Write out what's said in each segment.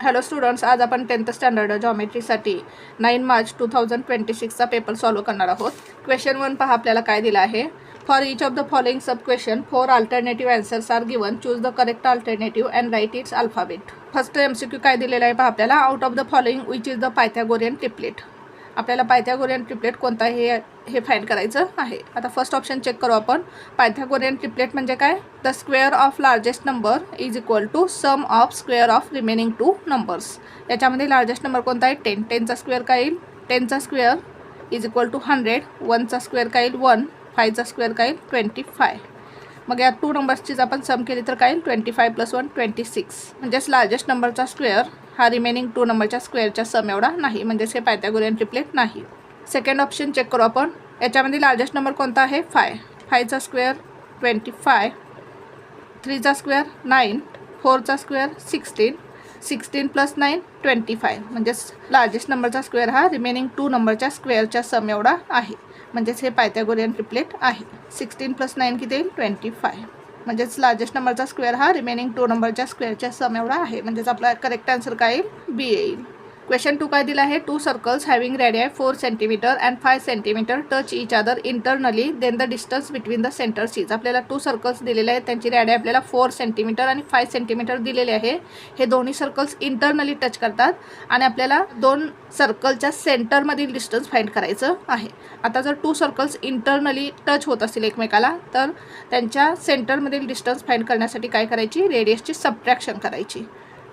Hello students, आज आपण 10th standard जॉमेट्रीसाठी 9 मार्च 2026चा पेपर सॉल्व करणार आहोत. क्वेश्चन 1 पहा आपल्याला काय दिलं आहे. For each of the following sub question 4 alternative answers are given. Choose the correct alternative and write its alphabet. First MCQ काय दिलेला आहे पहा आपल्याला. Out of the following which is the Pythagorean triplet. आपल्याला पायथागोरियन ट्रिपलेट कोणता हे find करायचं आहे. आता फर्स्ट ऑप्शन चेक करू आपण. पायथागोरियन ट्रिपलेट म्हणजे काय. The square of largest number is equal to sum of square of remaining 2 numbers. याच्यामध्ये लार्जेस्ट नंबर कोणता आहे 10. 10चा स्क्वेअर काय येईल 10चा स्क्वेअर इज इक्वल टू 100. 1चा स्क्वेअर काय येईल 1. 5चा स्क्वेअर काय येईल 25. मग या 2 नंबर्सचीच आपण सम केली तर काय येईल 25 + 1 26. म्हणजेच लार्जेस्ट नंबरचा स्क्वेअर हा रिमेनिंग 2 नंबरच्या स्क्वेअरच्या सम एवढा नाही. म्हणजेच हे पायथागोरियन ट्रिपलेट नाही. सेकंड ऑप्शन चेक करू आपण. याच्यामध्ये लार्जेस्ट नंबर कोणता आहे 5. 5चा स्क्वेअर 25. 3चा स्क्वेअर 9. 4चा स्क्वेअर 16. 16 + 9 25. म्हणजेच लार्जेस्ट नंबरचा स्क्वेअर हा रिमेनिंग 2 नंबरच्या स्क्वेअरच्या सम एवढा आहे. म्हणजेच हे पायथागोरियन ट्रिपलेट आहे. 16 + 9 किती येईल 25. म्हणजेच लार्जेस्ट नंबरचा स्क्वेअर हा रिमेनिंग 2 नंबरच्या स्क्वेअरच्या सम एवढा आहे. म्हणजेच आपला करेक्ट आन्सर काय येईल बी येईल. क्वेश्चन 2 काय दिला आहे. 2 circles having radii 4 cm and 5 cm touch each other internally then the distance between the centres is. आपल्याला 2 सर्कल्स दिलेले आहेत. त्यांची रेडियाय आपल्याला 4 cm आणि 5 cm दिलेले आहे. हे दोन्ही सर्कल्स इंटरनली टच करतात आणि आपल्याला 2 सर्कलच्या सेंटरमधील डिस्टन्स फाइंड करायचं आहे. आता जर 2 सर्कल्स इंटरनली टच होत असतील एकमेकाला तर त्यांच्या सेंटरमधील डिस्टन्स फाइंड करण्यासाठी काय करायची रेडियसची सबट्रॅक्शन करायची.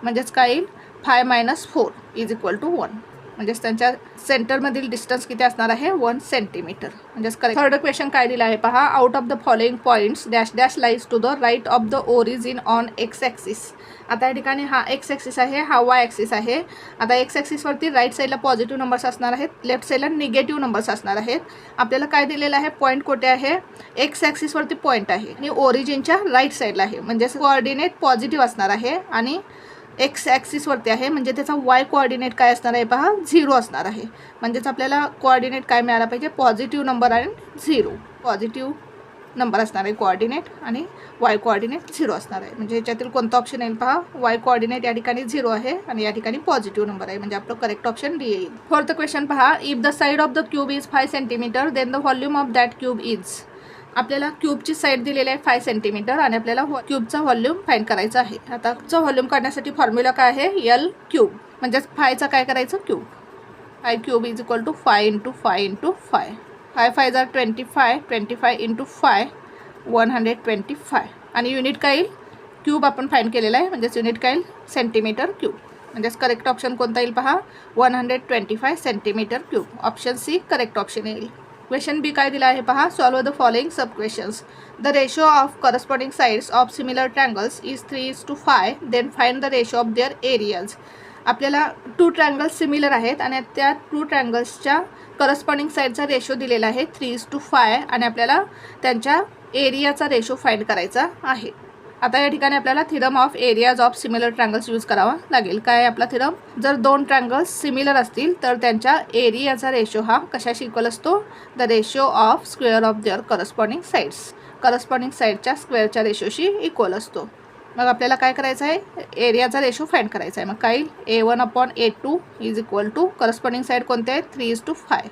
म्हणजेच काय येईल 5 - 4 इज इक्वल टू 1. म्हणजेच त्यांच्या सेंटरमधील डिस्टन्स किती असणार आहे 1 cm. म्हणजेच करेक्ट. थर्ड क्वेश्चन काय दिला आहे पहा. Out of the following points dash dash lies to the right of the origin on X axis. आता या ठिकाणी हा एक्स ॲक्सिस आहे, हा वाय ॲक्सिस आहे. आता एक्स ॲक्सिसवरती राईट साईडला पॉझिटिव्ह नंबर्स असणार आहेत, लेफ्ट साईडला निगेटिव्ह नंबर्स असणार आहेत. आपल्याला काय दिलेलं आहे पॉईंट कोठे आहे एक्स ॲक्सिसवरती पॉईंट आहे आणि ओरिजिनच्या राईट साईडला आहे. म्हणजेच कोऑर्डिनेट पॉझिटिव्ह असणार आहे आणि एक्स ॲक्सिसवरती आहे. म्हणजे त्याचा वाय कोऑर्डिनेट काय असणार आहे पहा 0 असणार आहे. म्हणजेच आपल्याला कोऑर्डिनेट काय मिळाला पाहिजे पॉझिटिव्ह नंबर आणि 0. पॉझिटिव्ह नंबर असणार आहे कोऑर्डिनेट आणि वाय कोऑर्डिनेट 0 असणार आहे. म्हणजे याच्यातील कोणता ऑप्शन येईल पहा. वाय कोऑर्डिनेट या ठिकाणी 0 आहे आणि या ठिकाणी पॉझिटिव्ह नंबर आहे. म्हणजे आपलं करेक्ट ऑप्शन डी येईल. फोर्थ क्वेश्चन पहा. If the side of the cube is 5 cm then the volume of that cube is. आपल्याला क्यूबची साईड दिलेली आहे 5 cm आणि आपल्याला क्यूबचा व्हॉल्यूम फाइंड करायचा आहे. आता क्यूबचा व्हॉल्यूम काढण्यासाठी फॉर्म्युला काय आहे L क्यूब. म्हणजेच 5चा काय करायचं cube. 5 cube is equal to 5 × 5 × 5. 5 5 = 25. 25 × 5 125. आणि युनिट काय येईल क्यूब आपण फाइंड केलेला आहे. म्हणजेच युनिट काय येईल सेंटीमीटर क्यूब. म्हणजेच करेक्ट ऑप्शन कोणता येईल पहा 125 cm3. Option C correct option येईल. क्वेश्चन बी काय दिला आहे पहा. Solve the following sub questions. The ratio of corresponding sides of similar triangles is 3:5. Then find the ratio of their areas. आपल्याला 2 ट्रँगल्स सिमिलर आहेत आणि त्या 2 ट्रँगल्सच्या करस्पॉन्डिंग साईडचा रेशो दिलेला आहे 3:5 आणि आपल्याला त्यांच्या एरियाचा रेशो फाइंड करायचा आहे. आता या ठिकाणी आपल्याला theorem of areas of similar triangles use करावा लागेल. काय आपला थिरम. जर 2 ट्रँगल्स सिमिलर असतील तर त्यांच्या एरियाचा रेशो हा कशाशी इक्वल असतो the ratio of square of their corresponding sides. Corresponding साईडच्या स्क्वेअरच्या रेशोशी इक्वल असतो. मग आपल्याला काय करायचं आहे एरियाचा रेशो फाइंड करायचा आहे. मग काय A1/A2 is equal to corresponding side कोणते आहे 3:5.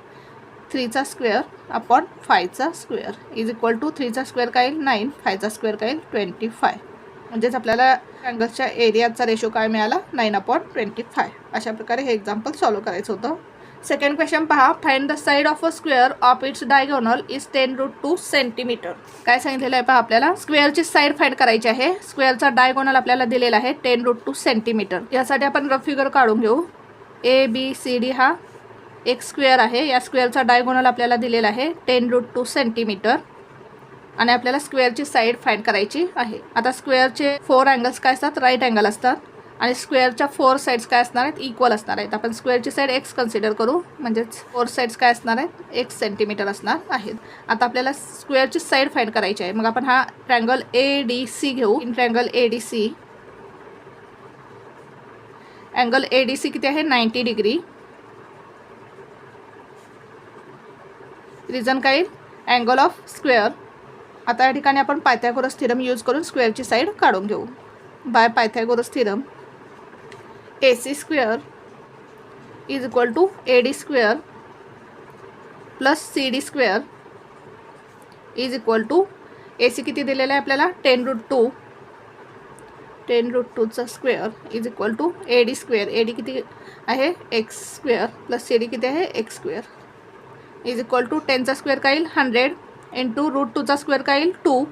3चा स्क्वेअर अपॉन 5चा स्क्वेअर इज इक्वल टू 3चा स्क्वेअर काय येईल 9. 5चा स्क्वेअर काय येईल 25. म्हणजेच आपल्याला ट्रँगल्सच्या एरियाचा रेशो काय मिळाला 9/25. अशा प्रकारे हे एक्झाम्पल सॉल्व करायचं होतं. सेकंड क्वेश्चन पहा. Find the side of a square of its diagonal is 10√2 cm. काय सांगितलेलं आहे पहा आपल्याला स्क्वेअरची साईड फाइंड करायची आहे. स्क्वेअरचा डायगोनल आपल्याला दिलेला आहे 10√2 cm. यासाठी आपण रफ फिगर काढून घेऊ. ABCD हा एक स्क्वेअर आहे. या स्क्वेअरचा डायगोनल आपल्याला दिलेला आहे 10√2 cm आणि आपल्याला स्क्वेअरची साईड फाइंड करायची आहे. आता स्क्वेअरचे 4 अँगल्स काय असतात राईट अँगल असतात आणि स्क्वेअरच्या 4 साईड्स काय असणार आहेत इक्वल असणार आहेत. आपण स्क्वेअरची साईड x कन्सिडर करू. म्हणजेच 4 साईड्स काय असणार आहेत 1 cm असणार आहेत. आता आपल्याला स्क्वेअरची साईड फाइंड करायची आहे. मग आपण हा ट्रँगल ADC घेऊ. In triangle ADC angle ADC किती आहे 90 डिग्री. रिझन काय अँगल ऑफ स्क्वेअर. आता या ठिकाणी आपण पायथागोरस थिरम यूज करून स्क्वेअरची साईड काढून घेऊ. By Pythagoras theorem AC square is equal to AD square plus CD square is equal to AC किती दिलेला आहे आपल्याला 10√2 10√2चा square is equal to AD square. AD किती आहे x स्क्वेअर प्लस CD किती आहे x square is equal to 10चा स्क्वेअर काय येईल 100 इंटू √2चा स्क्वेअर काय येईल 2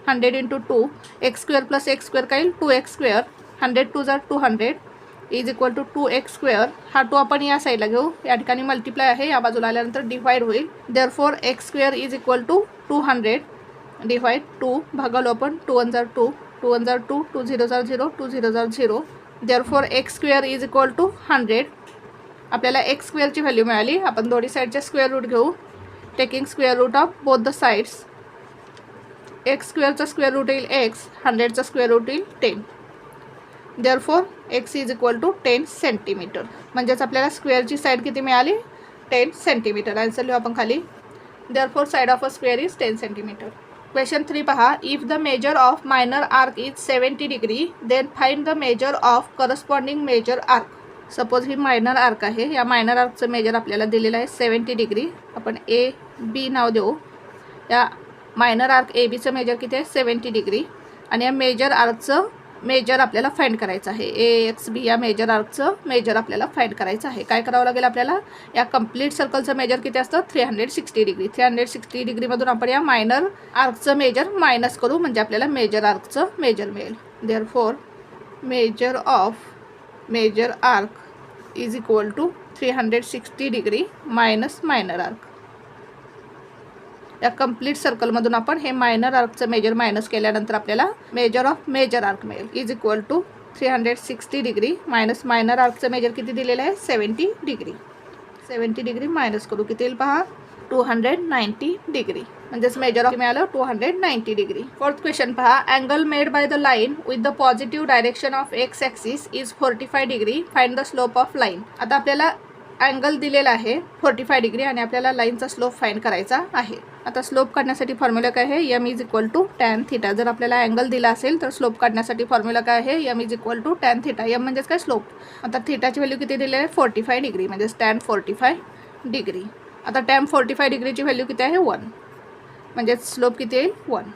100 into 2 x square plus x square काय येईल 2x स्क्वेअर 100 2 जा 200 is equal to 2x square. हा 2 आपण या साईडला घेऊ, या ठिकाणी मल्टिप्लाय आहे, या बाजूला आल्यानंतर डिवाइड होईल. Therefore x square is equal to 200 divide 2 भागालो आपण 2 1 जा 2 2 1 जा 2 2 0 जा 0 2 0 जा 0. Therefore x square is equal to 100. आपल्याला x स्क्वेअरची व्हॅल्यू मिळाली. आपण दोन्ही साईडचे स्क्वेअर रूट घेऊ, taking square root of both the sides. x स्क्वेअरचा स्क्वेअर रूट येईल x, 100चा स्क्वेअर रूट येईल 10. Therefore x is equal to 10 centimetre. म्हणजेच आपल्याला स्क्वेअरची साईड किती मिळाली 10 सेंटीमीटर. आन्सर लिहू आपण खाली. Therefore side of a square is 10 centimetre. Question 3 पहा. If the measure of minor arc is 70 degree then find the measure of corresponding major arc. Suppose ही minor arc आहे, या मायनर आर्कचं मेजर आपल्याला दिलेलं आहे 70 डिग्री. आपण AB नाव देऊ. या मायनर आर्क ABचं मेजर किती आहे 70 डिग्री आणि या मेजर आर्कचं मेजर आपल्याला फाइंड करायचं आहे. AXB या मेजर आर्कचं मेजर आपल्याला फाइंड करायचं आहे. काय करावं लागेल आपल्याला, या कंप्लीट सर्कलचं मेजर किती असतं 360 डिग्री. 360 डिग्रीमधून आपण या मायनर आर्कचं मेजर मायनस करू, म्हणजे आपल्याला मेजर आर्कचं मेजर मिळेल. Therefore measure of major arc is equal to 360 degree minus minor arc. या कंप्लीट सर्कलमधून आपण हे मायनर आर्कचं मेजर मायनस केल्यानंतर आपल्याला मेजर ऑफ मेजर आर्क मिळेल. Is equal to 360 degree minus minor आर्कचं मेजर किती दिलेलं आहे 70 डिग्री. 70 डिग्री मायनस करू, किती येईल पहा 290 डिग्री. म्हणजेच मेजर ऑफ मिळालं 290 डिग्री. फोर्थ क्वेश्चन पहा. Angle made by the line with the positive direction of x axis is 45 degree. Find the slope of line. आता आपल्याला अँगल दिलेला आहे 45 डिग्री आणि आपल्याला लाईनचा स्लोप फाइंड करायचा आहे. आता स्लोप काढण्यासाठी फॉर्म्युला काय आहे m is equal to tan theta. जर आपल्याला अँगल दिला असेल तर स्लोप काढण्यासाठी फॉर्म्युला काय आहे m is equal to tan theta. m म्हणजेच काय स्लोप. आता थिटाची व्हॅल्यू किती दिली आहे 45 डिग्री, म्हणजेच टॅन 45 डिग्री. आता टॅन 45 डिग्रीची व्हॅल्यू किती आहे 1, म्हणजेच स्लोप किती येईल 1.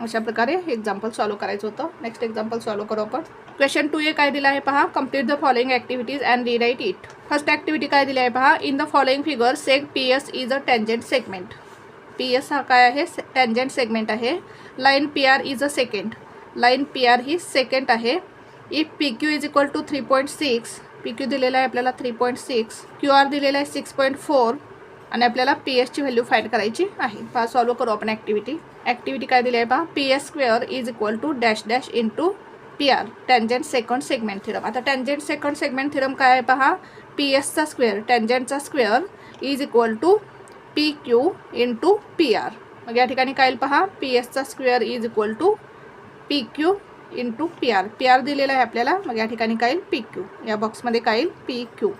अशा प्रकारे हे एक्झाम्पल सॉल्व करायचं होतं. नेक्स्ट एक्झाम्पल सॉल्व करू आपण. क्वेश्चन 2A काय दिला आहे पहा. Complete the following activities and rewrite it. First activity काय दिली आहे पहा. In the following figure seg PS is a tangent segment. PS हा काय आहे टँजंट सेगमेंट आहे. Line PR is a secant. Line PR ही सेकंड आहे. If PQ is equal to 3.6. PQ दिलेला आहे आपल्याला 3.6. QR दिलेला आहे 6.4 आणि आपल्याला PS ची व्हॅल्यू फाइंड करायची आहे. पहा सॉल्व करू आपण ॲक्टिव्हिटी. ॲक्टिव्हिटी काय दिली आहे पहा. PS square is equal to dash dash into PR tangent secant segment theorem. आता टँजंट सेकंड सेगमेंट थिरम काय आहे पहा. PSचा स्क्वेअर टँजंटचा square is equal to PQ into PR. मग या ठिकाणी काय येईल पहा. PSचा square is equal to PQ into PR. PR दिलेला आहे आपल्याला, मग या ठिकाणी काय येईल PQ. या बॉक्समध्ये काय येईल PQ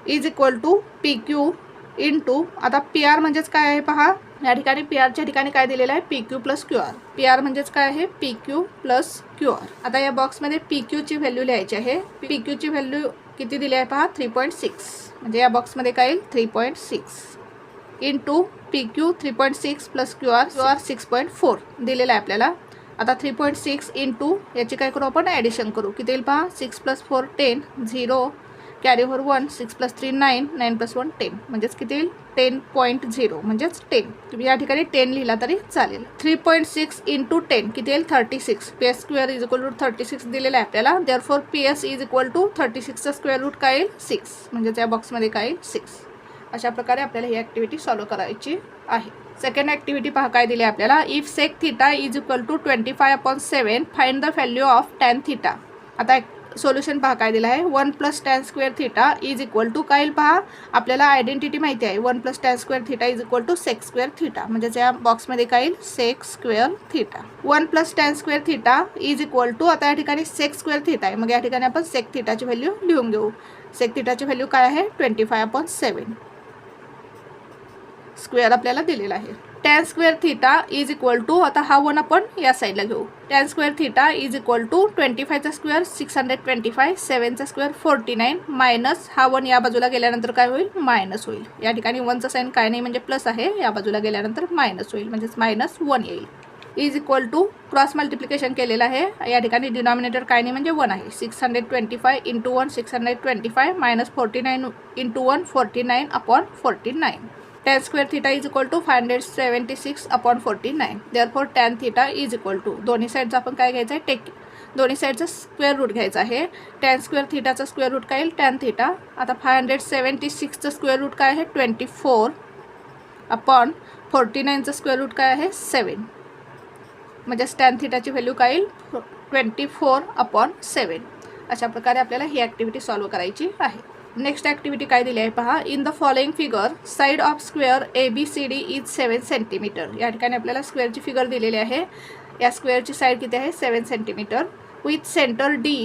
is equal to PQ into. आता PR म्हणजेच काय आहे पहा. या ठिकाणी PRच्या ठिकाणी काय दिलेलं आहे PQ प्लस QR. PR म्हणजेच काय आहे PQ प्लस QR. आता या बॉक्समध्ये PQची व्हॅल्यू लिहायची आहे. PQची व्हॅल्यू किती दिली आहे पहा 3.6, म्हणजे या बॉक्समध्ये काय येईल 3.6 इंटू PQ 3.6 प्लस QR 6.4 दिलेला आहे आपल्याला. आता 3.6 इंटू याची काय करू आपण ॲडिशन करू. किती येईल पहा 6 plus 4 10 0 carry over 1 6 plus 3 9 9 plus 1 10 म्हणजेच किती येईल 10.0 म्हणजेच 10. तुम्ही या ठिकाणी 10 लिहिला तरी चालेल. 3.6 इंटू 10 किती येईल 36. PS square is equal to 36 दिलेला आहे आपल्याला. Therefore PS is equal to 36चा स्क्वेअर रूट काय येईल 6, म्हणजेच या बॉक्समध्ये काय येईल 6. अशा प्रकारे आपल्याला ही ॲक्टिव्हिटी सॉल्व करायची आहे. सेकंड ॲक्टिव्हिटी पहा काय दिली आहे आपल्याला. If sec theta is equal to 25/7 find the value of tan theta. आता सोल्युशन पहा काय दिलं आहे. 1 plus tan square theta is equal to काय येईल पहा. आपल्याला आयडेंटिटी माहिती आहे 1 plus tan square theta is equal to sec square theta, म्हणजेच या बॉक्समध्ये काय येईल sec square theta. 1 plus tan square theta is equal to. आता या ठिकाणी सेक स्क्वेअर थिटा आहे, मग या ठिकाणी आपण सेक थिटाची व्हॅल्यू लिहून घेऊ. सेक थिटाची व्हॅल्यू काय आहे 25/7. स्क्वेअर आपल्याला दिलेला आहे. tan square theta is equal to, आता हा 1 आपण या साईडला घेऊ, tan square theta is equal to 25चा स्क्वेअर 625, 7चा स्क्वेअर 49 मायनस हा 1 या बाजूला गेल्यानंतर काय होईल, मायनस होईल. या ठिकाणी 1चा साईन काय नाही म्हणजे प्लस आहे, या बाजूला गेल्यानंतर मायनस होईल म्हणजेच -1 येईल. Is equal to cross multiplication केलेलं आहे, या ठिकाणी डिनॉमिनेटर काय नाही म्हणजे 1 आहे. 625 into 1 625 minus 49 into 1 49 upon 49. tan square theta is equal to 576 upon 49. Therefore tan theta is equal to, दोन्ही साईडचा आपण काय घ्यायचं आहे, दोन्ही साईडचा स्क्वेअर रूट घ्यायचा आहे. tan स्क्वेअर थीटाचा स्क्वेअर रूट काय येईल, tan थीटा. आता 576चं स्क्वेअर रूट काय आहे 24 अपॉन 49चं स्क्वेअर रूट काय आहे 7, म्हणजेच tan थीटाची व्हॅल्यू काय येईल 24 अपॉन 7. अशा प्रकारे आपल्याला ही ॲक्टिव्हिटी सॉल्व करायची आहे. नेक्स्ट ॲक्टिव्हिटी काय दिली आहे पहा. In the following figure side of square ABCD is 7 centimetre. या ठिकाणी आपल्याला स्क्वेअरची फिगर दिलेली आहे. या स्क्वेअरची साईड किती आहे 7 centimetre. With centre D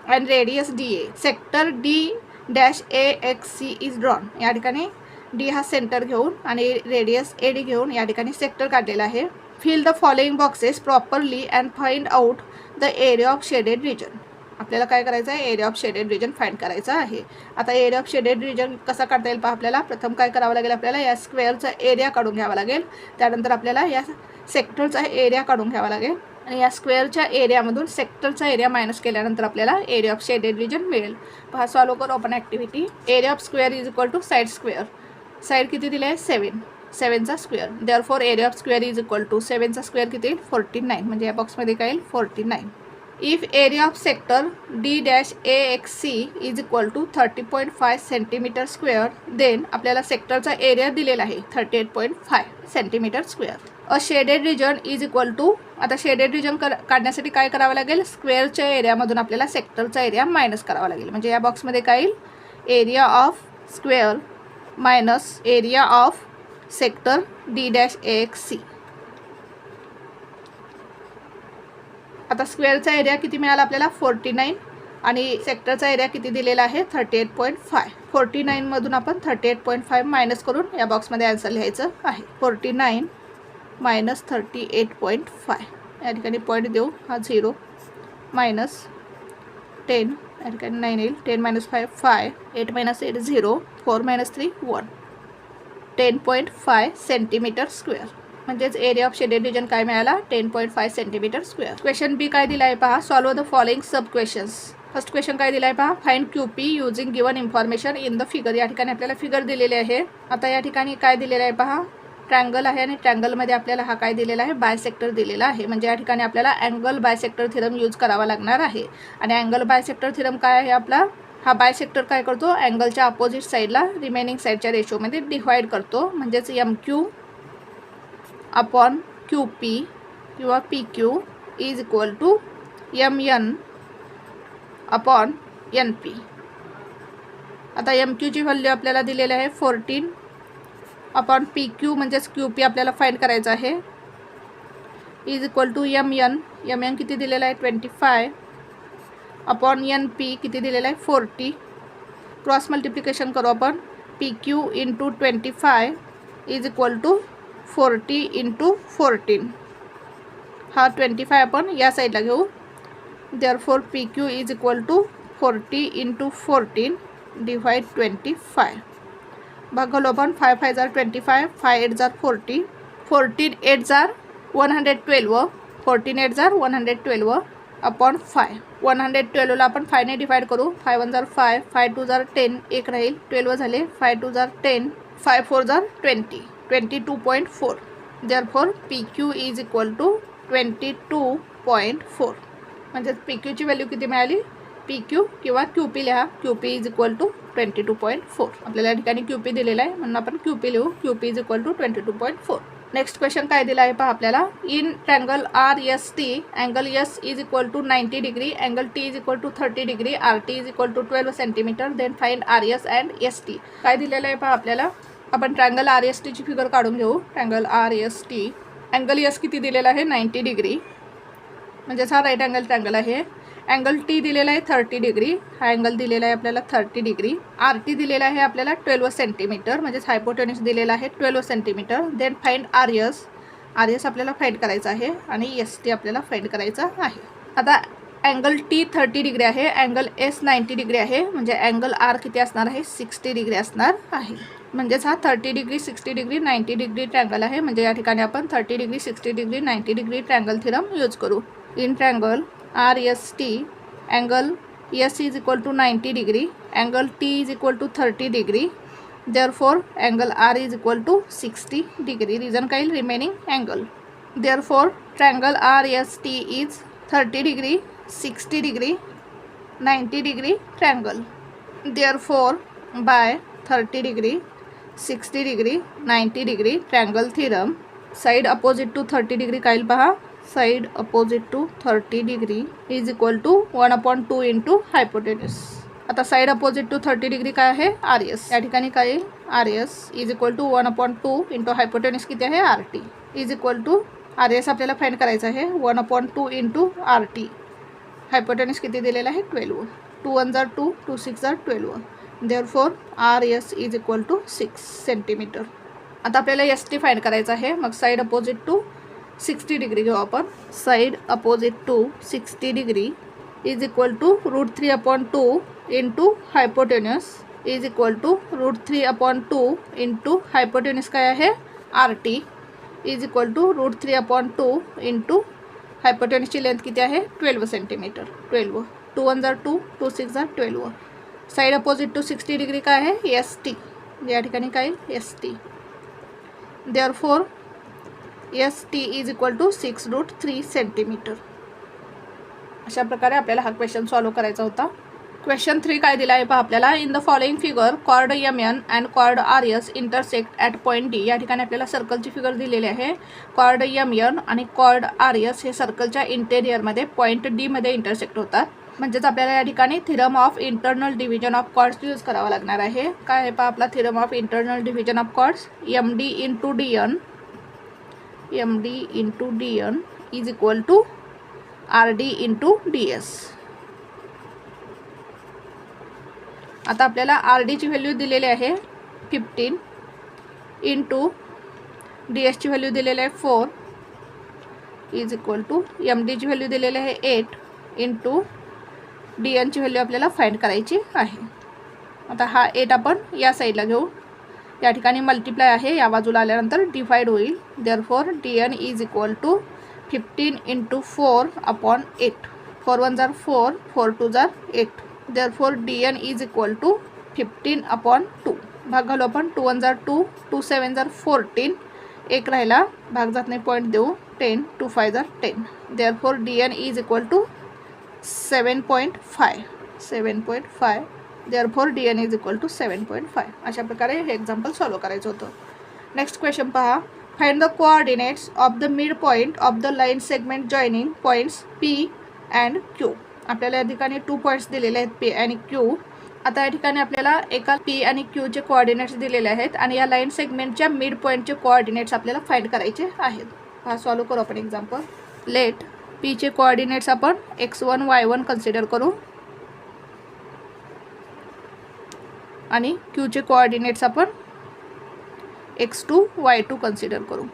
and radius DA. Sector D-AXC is drawn. या ठिकाणी D हा सेंटर घेऊन आणि रेडियस AD घेऊन या ठिकाणी सेक्टर काढलेला आहे. Fill the following boxes properly and find out the area of shaded region. आपल्याला काय करायचं आहे, area of shaded region find करायचा आहे. आता एरिया ऑफ शेडेड रिजन कसा काढता येईल पहा. आपल्याला प्रथम काय करावं लागेल, आपल्याला या स्क्वेअरचा एरिया काढून घ्यावा लागेल. त्यानंतर आपल्याला या सेक्टरचा एरिया काढून घ्यावा लागेल आणि या स्क्वेअरच्या एरियामधून सेक्टरचा एरिया मायनस केल्यानंतर आपल्याला एरिया ऑफ शेडेड रिजन मिळेल. पहा सॉल्व करू आपण activity. Area of square is equal to side square. Side किती दिले आहे 7चा square. Therefore area of square is equal to 7चा स्क्वेअर किती येईल 49, म्हणजे या बॉक्समध्ये काय येईल 49. If area of sector D-AXC is equal to 30.5 centimetre square, then आपल्याला सेक्टरचा एरिया दिलेला आहे 38.5 centimetre square. A shaded region is equal to, आता शेडेड रिजन काढण्यासाठी काय करावं लागेल, स्क्वेअरच्या एरियामधून आपल्याला सेक्टरचा एरिया मायनस करावा लागेल. म्हणजे या बॉक्समध्ये काय येईल area of square minus area of sector D-AXC. आता स्क्वेअरचा एरिया किती मिळाला आपल्याला 49 आणि सेक्टरचा एरिया किती दिलेला आहे 38.5. 49 मधून आपण 38.5 मायनस करून या बॉक्समध्ये आन्सर लिहायचं आहे. 49 मायनस 38.5. या ठिकाणी पॉईंट देऊ, हा 0 मायनस 10, या ठिकाणी 9 येईल. 10 minus 5 5, 8 minus 8 0, 4 minus 3 1. 10.5 centimetre square. म्हणजेच एरिया ऑफ शेडेड रिजन काय मिळाला 10.5 सेंटीमीटर स्क्वेअर. क्वेश्चन बी काय दिला आहे पहा. Solve the following sub questions. First question काय दिला आहे पहा. Find QP using given information in the figure. या ठिकाणी आपल्याला फिगर दिलेली आहे. आता या ठिकाणी काय दिलेलं आहे पहा, ट्रँगल आहे आणि ट्रँगलमध्ये आपल्याला हा काय दिलेला आहे बायसेक्टर दिलेला आहे. म्हणजे या ठिकाणी आपल्याला अँगल बायसेक्टर थिरम यूज करावा लागणार आहे. आणि अँगल बायसेक्टर थिरम काय आहे आपला, हा बायसेक्टर काय करतो अँगलच्या अपोजिट साईडला रिमेनिंग साईडच्या रेशोमध्ये डिवाइड करतो. म्हणजेच MQ अपॉन QP किंवा PQ is equal to MN upon NP. आता MQ ची व्हॅल्यू आपल्याला दिलेली आहे 14 अपॉन PQ म्हणजेच QP आपल्याला फाइंड करायचं आहे इज इक्वल टू MN किती दिलेलं आहे 25 अपॉन NP किती दिलेलं आहे 40. क्रॉस मल्टिप्लिकेशन करू आपण. PQ into 25 is equal to 40 into 14. हा 25 आपण या साईडला घेऊ. Therefore PQ is equal to 40 into 14 divide 25. भागलो आपण 5 5 जार 25, 5 8 जार 40, 14 8 जार 112, 14 8 जार 112 अपॉन 5. 112ला आपण 5ने डिवाइड करू. 5 1 जार 5, 5 2 जार 10, एक राहील 12 झाले. 5 2 जार 10, 5 4 जार 20, 22.4. Therefore PQ is equal to 22.4. म्हणजे PQ ची व्हॅल्यू किती मिळाली, PQ किंवा QP लिहा. QP is equal to 22.4. आपल्याला या ठिकाणी QP दिलेला आहे म्हणून आपण QP लिहू. QP is equal to 22.4. Next question काय दिला आहे पहा आपल्याला. In triangle RST angle S is equal to 90 degree, angle T is equal to 30 degree, RT is equal to 12 centimetre. Then find RS and ST. काय दिलेलं आहे पहा आपल्याला. आपण ट्रँगल RST ची फिगर काढून घेऊ. ट्रँगल RST अँगल S किती दिलेला आहे 90 डिग्री, म्हणजेच हा राईट अँगल ट्रँगल आहे. अँगल टी दिलेला आहे 30 डिग्री, हा अँगल दिलेला आहे आपल्याला 30 डिग्री. आर टी दिलेला आहे आपल्याला 12 सेंटीमीटर, म्हणजेच हायपोटेन्यूस दिलेला आहे 12 centimetre. Then find R S, R S आपल्याला फाइंड करायचा आहे आणि एस टी आपल्याला फाइंड करायचा आहे. आता अँगल टी 30 डिग्री आहे, अँगल एस 90 डिग्री आहे, म्हणजे अँगल आर किती असणार आहे 60 डिग्री असणार आहे. म्हणजेच हा 30 डिग्री 60 डिग्री 90 डिग्री ट्रँगल आहे. म्हणजे या ठिकाणी आपण 30 degree 60 degree 90 degree triangle theorem use करू. In triangle R S T, angle S is equal to 90 degree, angle T is equal to 30 degree. Therefore angle R is equal to 60 degree. Reason काय येईल, remaining angle. Therefore triangle R S T is 30 degree 60 degree 90 degree triangle. Therefore by 30 degree 60 degree 90 degree triangle theorem, side opposite to 30 degree काय येईल पहा, side opposite to 30 degree is equal to 1/2 into hypotenuse. आता side opposite to 30 degree काय आहे R S, या ठिकाणी काय येईल R S is equal to 1/2 into hypotenuse किती आहे R T is equal to, R S आपल्याला फाइंड करायचं आहे 1/2 इंटू आर टी. हायपोटेन्यूस किती दिलेला आहे 12, 2 1 जार 2, 2 6 जार 12. Therefore R S is equal to 6 centimetre. आता आपल्याला एस टी फाइंड करायचं आहे. मग साईड अपोजिट टू 60 डिग्री घेऊ आपण. Side opposite to 60 degree is equal to √3/2 into hypotenuse is equal to √3/2 into hypotenuse काय आहे R T is equal to √3/2 into हायपोटेन्यूसची लेंथ किती आहे 12 सेंटीमीटर. 12, 2 1 जार 2, 2 6 जार 12. साईड अपोजिट टू 60 डिग्री काय आहे एस टी, या ठिकाणी काय S T. Therefore S T is equal to 6√3 centimetre. अशा प्रकारे आपल्याला हा क्वेश्चन सॉल्व करायचा होता. क्वेश्चन 3 काय दिला आहे पहा आपल्याला. In the following figure chord M N and chord R S intersect at point D. या ठिकाणी आपल्याला सर्कलची फिगर दिलेली आहे. कॉर्ड एम एन आणि कॉर्ड आर एस हे सर्कलच्या इंटेरियरमध्ये पॉईंट डीमध्ये इंटरसेक्ट होतात. म्हणजेच आपल्याला या ठिकाणी theorem of internal division of chords use करावा लागणार आहे. काय आहे पहा आपला theorem of internal division of chords, M D into D N, M D into D N is equal to R D into D S. आता आपल्याला R डीची value दिलेली आहे 15 इंटू डी एसची व्हॅल्यू दिलेली आहे 4 इज इक्वल टू एम डीची value दिलेली आहे 8 इंटू डी एनची व्हॅल्यू आपल्याला फाइंड करायची आहे. आता हा 8 आपण या साईडला घेऊ. या ठिकाणी मल्टिप्लाय आहे, या बाजूला आल्यानंतर डिवाइड होईल. Therefore D N is equal to 15 into 4/8. 4 1 जार 4, 4 2 जार 8. Therefore D N is equal to 15/2. भाग घालू आपण. 2 1 जार 2, 2 7 जार 14. एक राहिला, भाग जात नाही, पॉईंट देऊ. 10, 2 5 जार 10. Therefore D N is equal to 7.5. 7.5. Therefore D N is equal to 7.5. अशा प्रकारे हे एक्झाम्पल सॉल्व करायचं होतं. नेक्स्ट क्वेश्चन पहा. Find the coordinates of the mid point of the line segment joining points P and Q. आपल्याला या ठिकाणी 2 points दिलेले आहेत पी आणि क्यू. आता या ठिकाणी आपल्याला एका पी आणि क्यूचे कोऑर्डिनेट्स दिलेले आहेत आणि या लाईन सेगमेंटच्या मिड पॉईंटचे कोऑर्डिनेट्स आपल्याला फाइंड करायचे आहेत. हा सॉल्व करू आपण एक्झाम्पल. लेट पीचे कोऑर्डिनेट्स आपण x1 y1 कन्सिडर करू आणि क्यूचे कोऑर्डिनेट्स आपण x2 y2 कन्सिडर करू.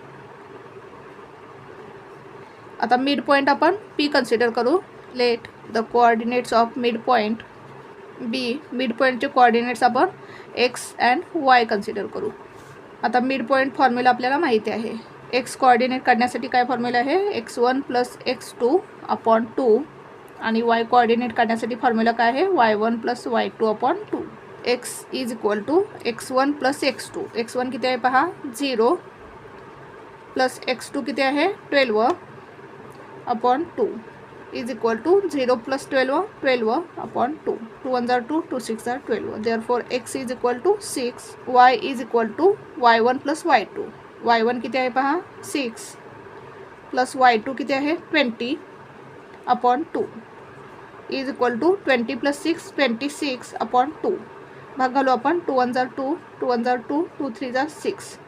आता मिड पॉईंट आपण पी कन्सिडर करू. Let the coordinates of mid point B. Mid पॉईंटचे कोऑर्डिनेट्स आपण x अँड y कन्सिडर करू. आता मिड पॉईंट फॉर्म्युला आपल्याला माहिती आहे. एक्स कोऑर्डिनेट काढण्यासाठी काय फॉर्म्युला आहे x1 + x2/2 आणि y कोऑर्डिनेट काढण्यासाठी फॉर्म्युला काय आहे y1 + y2/2. x is equal to x1 + x2. x1 किती आहे पहा 0 प्लस x2 किती आहे 12/2 इज इक्वल टू 0 + 12 12/2. 2 1 जार 2, 2 6 जार 12. Therefore x is equal to 6. y is equal to y1 + y2. y1 किती आहे पहा 6 प्लस y2 किती आहे 20/2 इज इक्वल टू 20 + 6 26/2. भाग घालू आपण. 2 1 जार 2, 2 1 जार 2, 2 3 जार 6.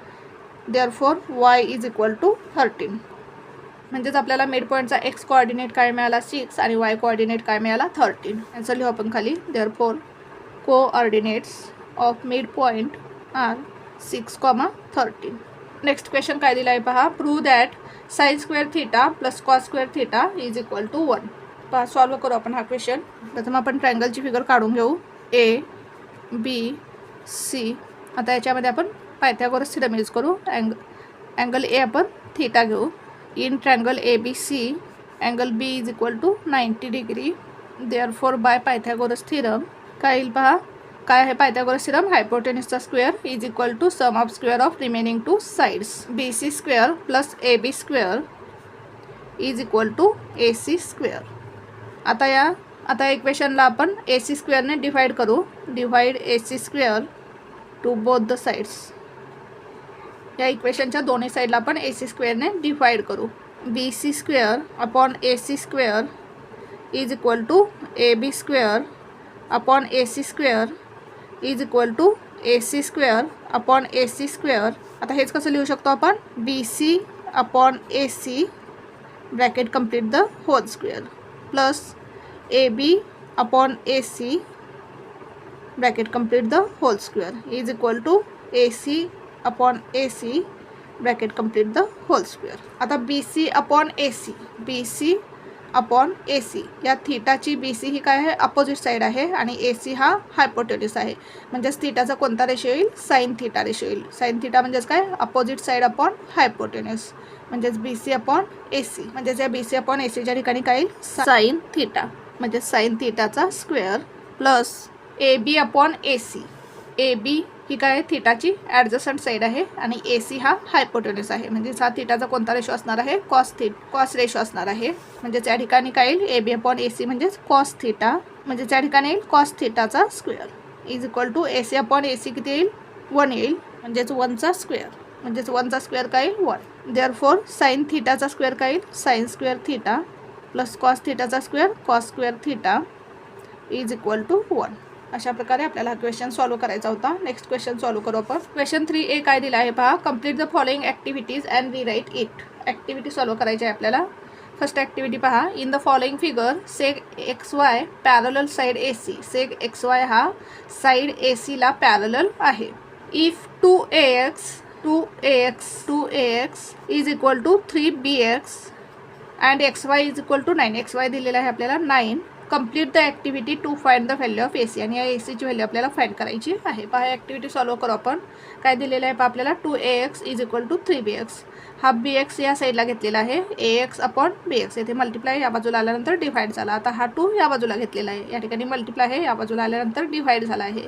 Therefore y is equal to 13. म्हणजेच आपल्याला मिड पॉईंटचा एक्स कोऑर्डिनेट काय मिळाला 6 आणि वाय कोऑर्डिनेट काय मिळाला 13. आन्सर लिहू आपण खाली. Therefore coordinates of mid point are 6,13. Next question काय दिला आहे पहा. Prove that sine square theta plus cos square theta is equal to 1. पहा सॉल्व करू आपण हा क्वेश्चन. प्रथम आपण ट्रायंगलची फिगर काढून घेऊ. A B C. आता याच्यामध्ये आपण पायथागोरस थीरम यूज करू. अँगल ए आपण थीटा घेऊ. In triangle A B C angle B is equal to 90 degree. Therefore by Pythagoras theorem काय येईल पहा. काय आहे पायथागोरस थीरम. हायपोटेन्यूसचा square is equal to sum of square of remaining two sides. B C square plus A B square is equal to A C square. आता इक्वेशनला आपण ए C स्क्वेअरने डिवाइड करू. Divide A C square to both the sides. या इक्वेशनच्या दोन्ही साईडला आपण ए सी स्क्वेअरने डिवाइड करू. B C square upon A C square is equal to A B square upon A C square is equal to A C square upon A C square. आता हेच कसं लिहू शकतो आपण. B C upon A C bracket complete the whole square plus A B upon A C bracket complete the whole square is equal to A C upon A C bracket complete the whole square. आता बी C upon A C. B C upon A C. या थीटाची B C ही काय आहे opposite side आहे आणि ए C हा हायपोटेन्यूस आहे. म्हणजेच थीटाचा कोणता रेशो येईल. साईन थीटा रेशो येईल. साईन थीटा म्हणजेच काय अपोजिट साईड अपॉन हायपोटेन्यूस. म्हणजेच बी सी अपॉन ए सी. म्हणजेच या बी सी अपॉन ए सीच्या ठिकाणी काय येईल साईन थीटा. म्हणजे साईन थीटाचा square plus A B upon A C. A B ही काय थीटाची ॲडजस्टंट साईड आहे आणि ए सी हा हायपोटेन्यूस आहे. म्हणजेच हा थीटाचा कोणता रेशो असणार आहे कॉस रेशो असणार आहे. म्हणजेच या ठिकाणी काय येईल A B upon A C म्हणजेच कॉस थीटा. म्हणजेच या ठिकाणी येईल कॉस थीटाचा square is equal to A C upon A C किती येईल 1 येईल. म्हणजेच 1चा स्क्वेअर. म्हणजेच 1चा स्क्वेअर काय येईल 1. देअरफॉर साईन थीटाचा स्क्वेअर काय येईल sine square theta plus cos थीटाचा square cos square theta is equal to 1. अशा प्रकारे आपल्याला हा क्वेश्चन सॉल्व करायचा होता. नेक्स्ट क्वेश्चन सॉल्व करू आपण. क्वेश्चन 3A काय दिला आहे पहा. Complete the following activities and rewrite it. Activity solve करायची आहे आपल्याला. फर्स्ट ॲक्टिव्हिटी पहा. In the following figure seg X Y parallel side A C. Seg X Y हा साईड ए सीला पॅरलल आहे. If 2ax is equal to 3bx and xy is equal to 9. xy दिलेला आहे आपल्याला 9. Complete the activity to find the value of A C. आणि या ए सीची value आपल्याला फाइंड करायची आहे. पहा ॲक्टिव्हिटी सॉल्व करू आपण. काय दिलेलं आहे पहा आपल्याला 2ax is equal to 3bx. हा bx या साईडला घेतलेला आहे. ax upon bx. येथे मल्टिप्लाय या बाजूला आल्यानंतर डिवाइड झाला. आता हा 2 या बाजूला घेतलेला आहे. या ठिकाणी मल्टिप्लाय आहे या बाजूला आल्यानंतर डिवाइड झाला आहे.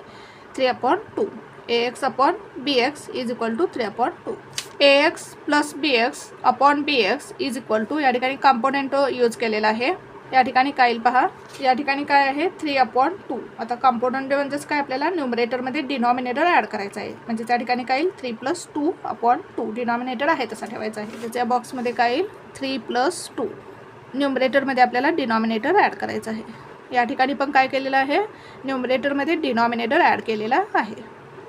3/2. ax upon bx is equal to 3/2. ax plus bx upon bx is equal to या ठिकाणी कॉम्पोनेंट यूज केलेला आहे. या ठिकाणी काय येईल पहा. या ठिकाणी काय आहे 3/2. आता कॉम्पोनंट म्हणजेच काय आपल्याला न्यूमरेटरमध्ये डिनॉमिनेटर ॲड करायचं आहे. म्हणजे त्या ठिकाणी काय येईल 3 + 2/2. डिनॉमिनेटर आहे तसा ठेवायचा आहे. त्याच्या बॉक्समध्ये काय येईल 3 + 2. न्यूमरेटरमध्ये आपल्याला डिनॉमिनेटर ॲड करायचं आहे. या ठिकाणी पण काय केलेलं आहे न्यूमरेटरमध्ये डिनॉमिनेटर ॲड केलेला आहे.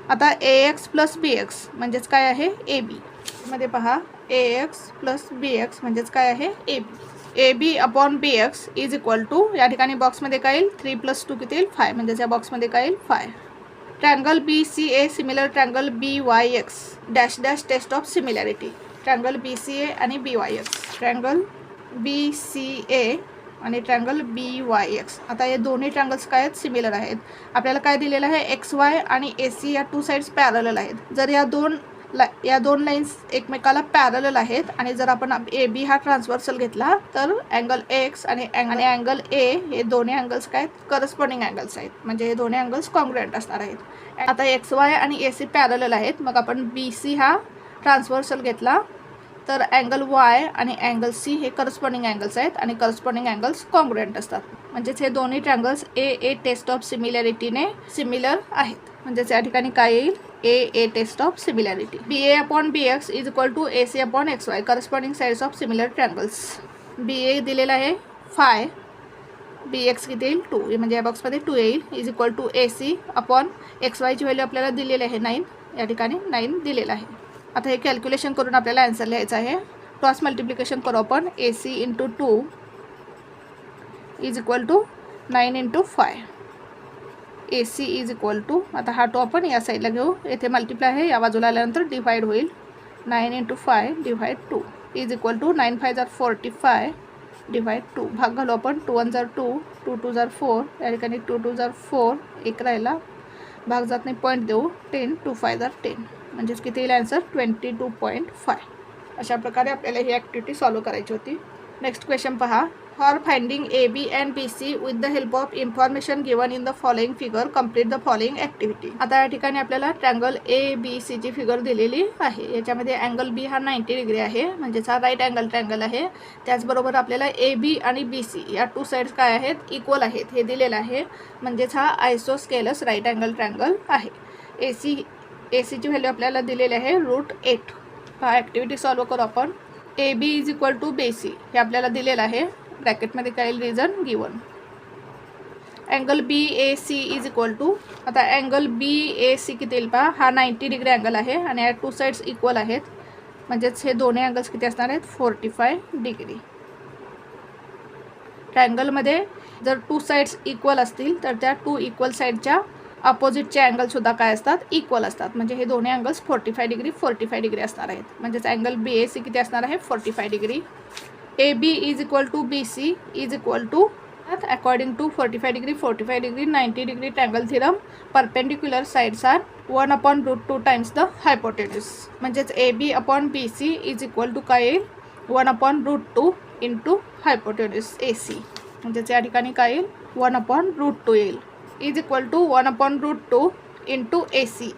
आता ax प्लस bx म्हणजेच काय आहे ए बी. मध्ये पहा ax प्लस bx म्हणजेच काय आहे A B. A B upon B X is equal to या ठिकाणी बॉक्समध्ये काय येईल 3 + 2 किती येईल 5. म्हणजेच या बॉक्समध्ये काय येईल 5. Triangle B C A similar triangle B Y X dash dash test of similarity. Triangle B C A आणि B Y X. Triangle B C A आणि ट्रँगल बी वाय एक्स. आता हे दोन्ही ट्रँगल्स काय आहेत सिमिलर आहेत. आपल्याला काय दिलेलं आहे एक्स वाय आणि ए सी या 2 साईड्स पॅरलल आहेत. जर या दोन लाईन्स एकमेकाला पॅरलल आहेत आणि जर आपण ए बी हा ट्रान्सव्हर्सल घेतला तर अँगल एक्स आणि अँगल ए हे दोन्ही अँगल्स काय आहेत करस्पॉन्डिंग अँगल्स आहेत. म्हणजे हे दोन्ही अँगल्स कॉन्ग्रुएंट असणार आहेत. आता एक्स वाय आणि ए सी पॅरलल आहेत. मग आपण बी सी हा ट्रान्सव्हर्सल घेतला तर अँगल वाय आणि अँगल सी हे करस्पॉन्डिंग अँगल्स आहेत आणि करस्पॉन्डिंग अँगल्स कॉन्ग्रुएंट असतात. म्हणजेच हे दोन्ही ट्रँगल्स ए टेस्ट ऑफ सिमिलॅरिटीने सिमिलर आहेत. म्हणजेच या ठिकाणी काय येईल A test of similarity. B A upon B X is equal to A C upon X Y corresponding sides of similar triangles. B A दिलेला आहे 5. बी एक्स किती येईल 2. म्हणजे या बॉक्समध्ये 2 येईल is equal to A C upon X वायची value आपल्याला दिलेली आहे 9. या ठिकाणी 9 दिलेलं आहे. आता हे कॅल्क्युलेशन करून आपल्याला आन्सर लिहायचं आहे. क्रॉस मल्टिप्लिकेशन करू आपण. AC into 2 is equal to 9 into 5. AC is equal to, आता हा 2 आपण या साईडला घेऊ, येथे मल्टिप्लाय आहे, या बाजूला आल्यानंतर डिवाइड होईल. 9 into 5 divide 2 is equal to 9 5 जार 45 डिवाइड 2. भाग घालू आपण. 2 1 जार 2, 2 2 जार 4, या ठिकाणी 2 2 जार 4, एक राहिला, भाग जात नाही, पॉईंट देऊ. 10 2 5 जार 10, म्हणजेच किती येईल आन्सर 22.5. अशा प्रकारे आपल्याला ही ॲक्टिव्हिटी सॉल्व करायची होती. नेक्स्ट क्वेश्चन पहा. For finding AB and BC with the help of information given in the following figure complete the following activity. आता या ठिकाणी आपल्याला ट्रँगल ABCची फिगर दिलेली आहे. याच्यामध्ये अँगल B हा 90 डिग्री आहे, म्हणजेच हा राईट अँगल ट्रँगल आहे. त्याचबरोबर आपल्याला AB आणि BC या 2 साईड्स काय आहेत, इक्वल आहेत हे दिलेलं आहे, म्हणजेच हा आयसोस्केलस राईट अँगल ट्रँगल आहे. ACची व्हॅल्यू आपल्याला दिलेली आहे √8. हा ॲक्टिव्हिटी सॉल्व करू आपण. AB is equal to BC हे आपल्याला दिलेलं आहे, ब्रॅकेटमध्ये काय येईल, reason given. Angle BAC is equal to, आता अँगल BAC किती येईल पहा, हा 90 डिग्री अँगल आहे आणि या 2 साईड्स इक्वल आहेत, म्हणजेच हे दोन्ही अँगल्स किती असणार आहेत, 45 डिग्री. ट्रायंगलमध्ये जर 2 साईड्स इक्वल असतील तर त्या 2 इक्वल साईडच्या अपोजिटचे अँगलसुद्धा काय असतात, इक्वल असतात. म्हणजे हे दोन्ही अँगल्स 45 डिग्री असणार आहेत, म्हणजेच अँगल BAC किती असणार आहे, 45 degree. AB is equal to BC is equal to, according to 45 degree 90 degree triangle theorem, perpendicular sides are 1/√2 times the hypotenuse. म्हणजेच AB upon BC is equal to काय येईल, 1/√2 into हायपोटेन्यूज AC. म्हणजेच या ठिकाणी काय येईल, 1/√2 येईल, is equal to 1/√2 into AC.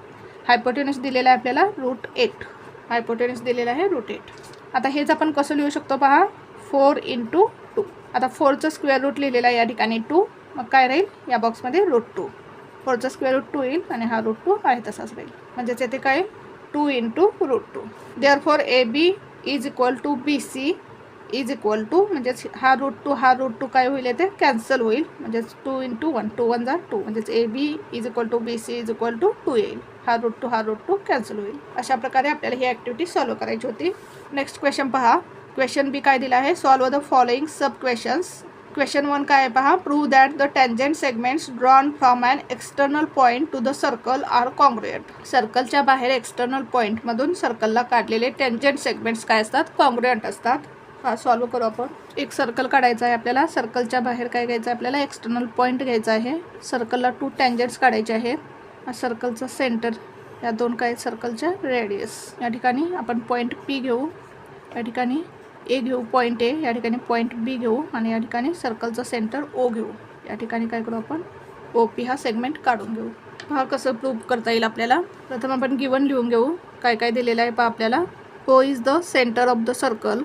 Hypotenuse दिलेला आहे आपल्याला √8. हायपोटेन्यूज दिलेला आहे √8. आता हेच आपण कसं लिहू शकतो पहा, 4 इंटू 2. आता 4चं स्क्वेअर रूट लिहिलेला आहे या ठिकाणी 2, मग काय राहील या बॉक्समध्ये √2. 4चं स्क्वेअर रूट 2 येईल आणि हा √2 आहे तसाच राहील, म्हणजेच येथे काय 2 into √2. Therefore AB is equal to BC is equal to, म्हणजेच हा √2 काय होईल, येथे कॅन्सल होईल, म्हणजेच 2 इंटू 1, 2 1 जार 2, म्हणजेच AB is equal to BC is equal to 2 येईल. हा √2 कॅन्सल होईल. अशा प्रकारे आपल्याला ही ॲक्टिव्हिटी सॉल्व करायची होती. नेक्स्ट क्वेश्चन पहा. क्वेश्चन बी काय दिला आहे, solve the following sub questions. Question 1 काय आहे पहा, prove that the tangent segments drawn from an external point to the circle are congruent. सर्कलच्या बाहेर एक्सटर्नल पॉईंटमधून सर्कलला काढलेले टँजंट सेगमेंट्स काय असतात, कॉन्ग्रुएंट असतात. हा सॉल्व करू आपण. एक सर्कल काढायचा आहे आपल्याला, सर्कलच्या बाहेर काय घ्यायचं आहे आपल्याला, एक्सटर्नल पॉईंट घ्यायचा आहे. सर्कलला 2 टँजंट्स काढायचे आहेत. हा सर्कलचा सेंटर, या 2 काय सर्कलच्या रेडियस. या ठिकाणी आपण पॉईंट P घेऊ, या ठिकाणी A घेऊ पॉईंट A, या ठिकाणी पॉईंट B घेऊ आणि या ठिकाणी सर्कलचं सेंटर O घेऊ. या ठिकाणी काय करू आपण, OP हा सेगमेंट काढून घेऊ. हा कसं प्रूव्ह करता येईल आपल्याला, प्रथम आपण गिवन लिहून घेऊ काय काय दिलेलं आहे पहा आपल्याला. O is the centre of the circle,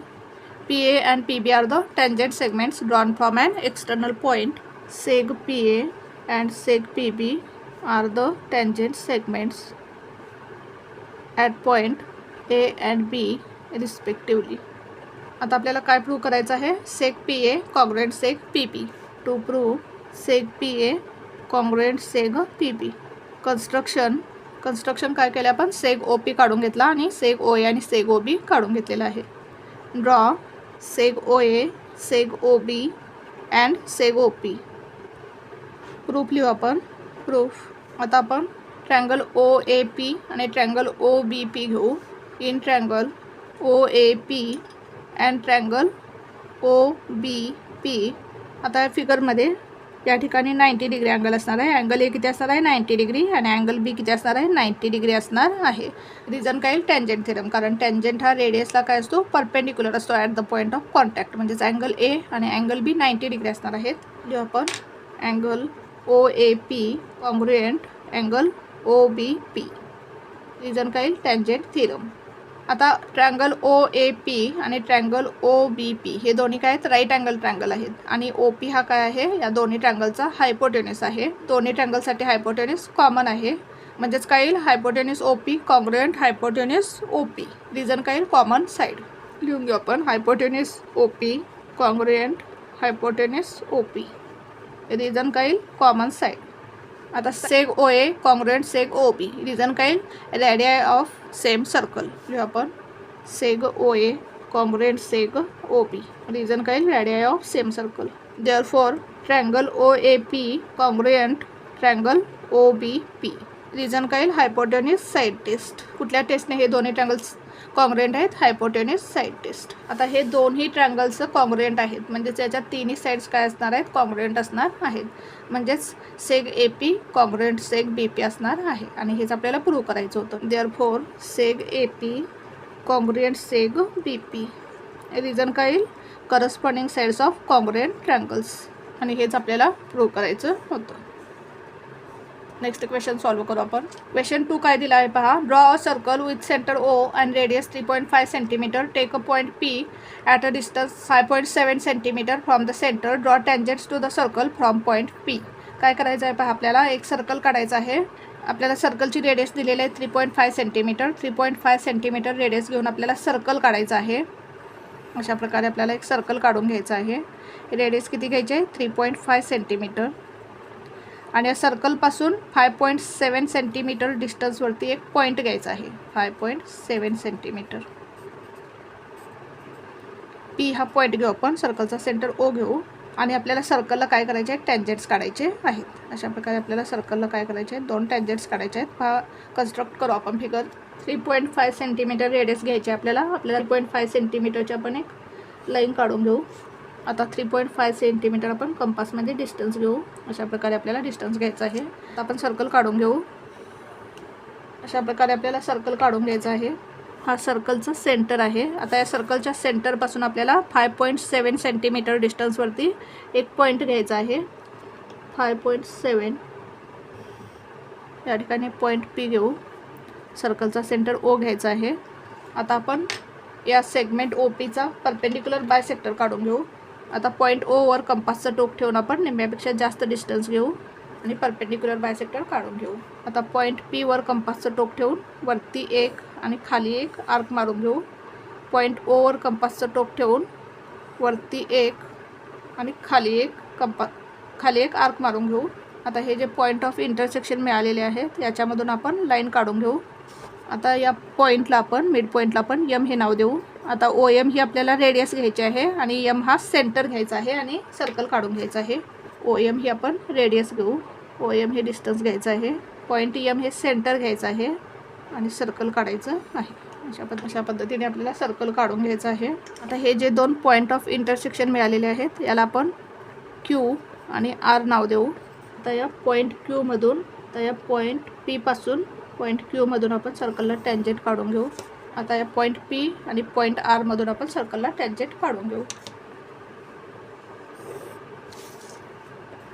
PA and PB are the tangent segments drawn from an external point. Seg PA and seg PB are the tangent segments at point A and B respectively. आता आपल्याला काय prove करायचं आहे, seg PA congruent seg PB. To prove seg PA congruent seg PB. Construction काय केलं आपण, सेग OP काढून घेतला आणि सेग OA आणि सेग OB काढून घेतलेला आहे. Draw सेग OA, सेग OB and सेग OP. Proof लिहू आपण. प्रूफ आता आपण ट्रँगल OAP आणि ट्रँगल OBP घेऊ. In triangle OAP and triangle OBP. आता या फिगरमध्ये या ठिकाणी 90 डिग्री अँगल असणार आहे. अँगल A किती असणार आहे, 90 डिग्री, आणि अँगल B किती असणार आहे, 90 डिग्री असणार आहे. रिझन काय, टँजंट थिरम, कारण टँजंट हा रेडियसला काय असतो, परपेंडिक्युलर असतो at the point of contact. म्हणजेच अँगल A आणि अँगल B 90 डिग्री असणार आहेत. जो आपण angle OAP congruent angle OBP. Reason काय, टँजंट थिरम. आता ट्रँगल OAP आणि ट्रँगल OBP हे दोन्ही काय आहेत, राईट अँगल ट्रँगल आहेत आणि OP हा काय आहे, या दोन्ही ट्रँगलचा हायपोटेन्यूस आहे. दोन्ही ट्रँगलसाठी हायपोटेन्यूस कॉमन आहे, म्हणजेच काय येईल, हायपोटेन्यूस OP कॉन्ग्रुएंट हायपोटेन्यूस OP. रिझन काय, कॉमन साईड. लिहून घेऊ आपण. हायपोटेन्यूस OP कॉन्ग्रुएंट हायपोटेन्यूस OP. रिझन काय, कॉमन साईड. आता सेग OA कॉन्ग्रुएंट सेग OB. रिझन काय, रेडियाई ऑफ सेम सर्कल. लिहू आपण. सेग OA congruent seg OB. Reason काय radii of same circle. Therefore triangle OAP congruent triangle OBP. Reason काय हायपोटेन्यूस साईड टेस्ट. कुठल्या टेस्टने हे दोन्ही ट्रँगल्स कॉन्ग्रुएंट आहेत? Hypotenuse side test. आता हे दोन्ही ट्रँगल्स कॉन्ग्रुएंट आहेत म्हणजे त्याच्या तिन्ही साईड्स काय असणार आहेत? कॉन्ग्रुएंट असणार आहेत. म्हणजेच seg AP congruent seg BP असणार आहे आणि हेच आपल्याला प्रूव्ह करायचं होतं. Therefore seg AP congruent seg BP. Reason काय corresponding sides of congruent triangles आणि हेच आपल्याला प्रूव्ह करायचं होतं. नेक्स्ट क्वेश्चन सॉल्व करू आपण. क्वेश्चन 2 काय दिला आहे पहा. Draw a circle with centre O and radius 3.5 centimetre. Take a point P at a distance 5.7 centimetre from the centre. Draw tangents to the circle from point P. काय करायचं आहे पहा. आपल्याला एक सर्कल काढायचं आहे. आपल्याला सर्कलची रेडियस दिलेली आहे 3.5 सेंटीमीटर. 3.5 सेंटीमीटर रेडियस घेऊन आपल्याला सर्कल काढायचं आहे. अशा प्रकारे आपल्याला एक सर्कल काढून घ्यायचं आहे. रेडियस किती घ्यायची आहे? 3.5 सेंटीमीटर. आणि या सर्कलपासून 5.7 सेंटीमीटर डिस्टन्सवरती एक पॉईंट घ्यायचा आहे. 5.7 सेंटीमीटर. P हा पॉईंट घेऊ आपण. सर्कलचा सेंटर O घेऊ आणि आपल्याला सर्कलला काय करायचे आहे? टँजंट्स काढायचे आहेत. अशा प्रकारे आपल्याला सर्कलला काय करायचे आहेत? 2 टँजंट्स काढायचे आहेत. पहा कन्स्ट्रक्ट करू आपण फिगर. 3.5 सेंटीमीटर रेडियस घ्यायचे आपल्याला. 3.5 सेंटीमीटरची आपण एक लाईन काढून घेऊ. आता 3.5 सेंटीमीटर आपण कंपासमध्ये डिस्टन्स घेऊ. अशा प्रकारे आपल्याला डिस्टन्स घ्यायचं आहे. आता आपण सर्कल काढून घेऊ. अशा प्रकारे आपल्याला सर्कल काढून घ्यायचं आहे. हा सर्कलचं सेंटर आहे. आता या सर्कलच्या सेंटरपासून आपल्याला 5.7 सेंटीमीटर डिस्टन्सवरती एक पॉईंट घ्यायचा आहे. 5.7 या ठिकाणी पॉईंट P घेऊ. सर्कलचा सेंटर O घ्यायचा आहे. आता आपण या सेगमेंट OPचा परपेंडिक्युलर बायसेक्टर काढून घेऊ. आता पॉईंट O वर कंपासचं टोक ठेवून आपण निम्म्यापेक्षा जास्त डिस्टन्स घेऊ आणि परपेंडिक्युलर बायसेक्टर काढून घेऊ. आता पॉईंट P वर कंपासचं टोक ठेवून वरती एक आणि खाली एक आर्क मारून घेऊ. पॉईंट O वर कंपासचं टोक ठेवून वरती एक आणि खाली एक आर्क मारून घेऊ. आता हे जे पॉईंट ऑफ इंटरसेक्शन मिळालेले आहेत याच्यामधून आपण लाईन काढून घेऊ. आता या पॉईंटला आपण मिड पॉईंटला आपण M हे नाव देऊ. आता OM ही आपल्याला रेडियस घ्यायची आहे आणि M हा सेंटर घ्यायचा आहे आणि सर्कल काढून घ्यायचा आहे. OM ही आपण रेडियस घेऊ. OM हे डिस्टन्स घ्यायचं आहे. पॉईंट M हे सेंटर घ्यायचं आहे आणि सर्कल काढायचं आहे. अशा पद्धतीने आपल्याला सर्कल काढून घ्यायचं आहे. आता हे जे 2 पॉईंट ऑफ इंटरसेक्शन मिळालेले आहेत याला आपण Q आणि R नाव देऊ. आता या पॉईंट Q मधून या पॉईंट P पासून पॉईंट Q मधून आपण सर्कलला टँजंट काढून घेऊ. आता या पॉईंट P आणि पॉईंट R मधून आपण सर्कलला टँजंट काढून घेऊ.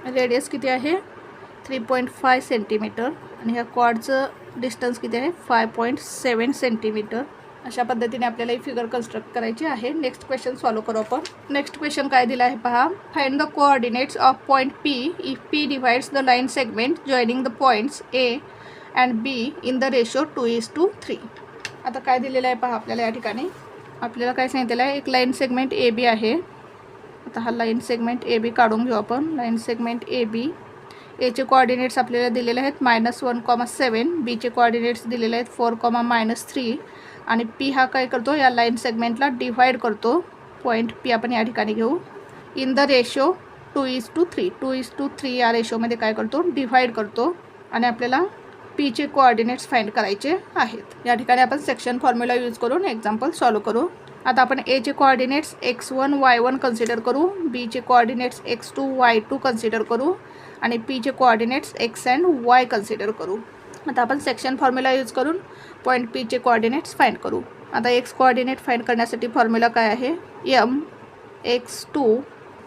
रेडियस किती आहे? 3.5 सेंटीमीटर आणि ह्या क्वाडचं डिस्टन्स किती आहे? 5.7 सेंटीमीटर. अशा पद्धतीने आपल्याला ही फिगर कन्स्ट्रक्ट करायची आहे. नेक्स्ट क्वेश्चन सॉल्व करू आपण. नेक्स्ट क्वेश्चन काय दिला आहे पहा. Find the coordinates of point P if P divides the line segment joining the points A and B in the ratio 2:3. आता काय दिलेलं आहे पहा आपल्याला. या ठिकाणी आपल्याला काय सांगितलेलं आहे? एक लाईन सेगमेंट AB आहे. आता हा लाईन सेगमेंट AB काढून घेऊ आपण. Line segment AB. Aचे कोऑर्डिनेट्स आपल्याला दिलेले आहेत -1,7. Bचे कोऑर्डिनेट्स दिलेले आहेत 4,-3 आणि P हा काय करतो? या लाईन सेगमेंटला डिवाइड करतो. पॉईंट P आपण या ठिकाणी घेऊ. In the ratio 2:3. 2:3 या रेशोमध्ये काय करतो? डिवाइड करतो आणि आपल्याला Pचे कोऑर्डिनेट्स फाइंड करायचे आहेत. या ठिकाणी आपण सेक्शन फॉर्म्युला यूज करून एक्झाम्पल सॉल्व करू. आता आपण Aचे कोऑर्डिनेट्स x1 y1 कन्सिडर करू. Bचे कोऑर्डिनेट्स x2 y2 कन्सिडर करू आणि Pचे coordinates x and y consider करू. आता आपण सेक्शन फॉर्म्युला यूज करून पॉईंट Pचे कोऑर्डिनेट्स फाइंड करू. आता x कोऑर्डिनेट फाइंड करण्यासाठी फॉर्म्युला काय आहे? m x2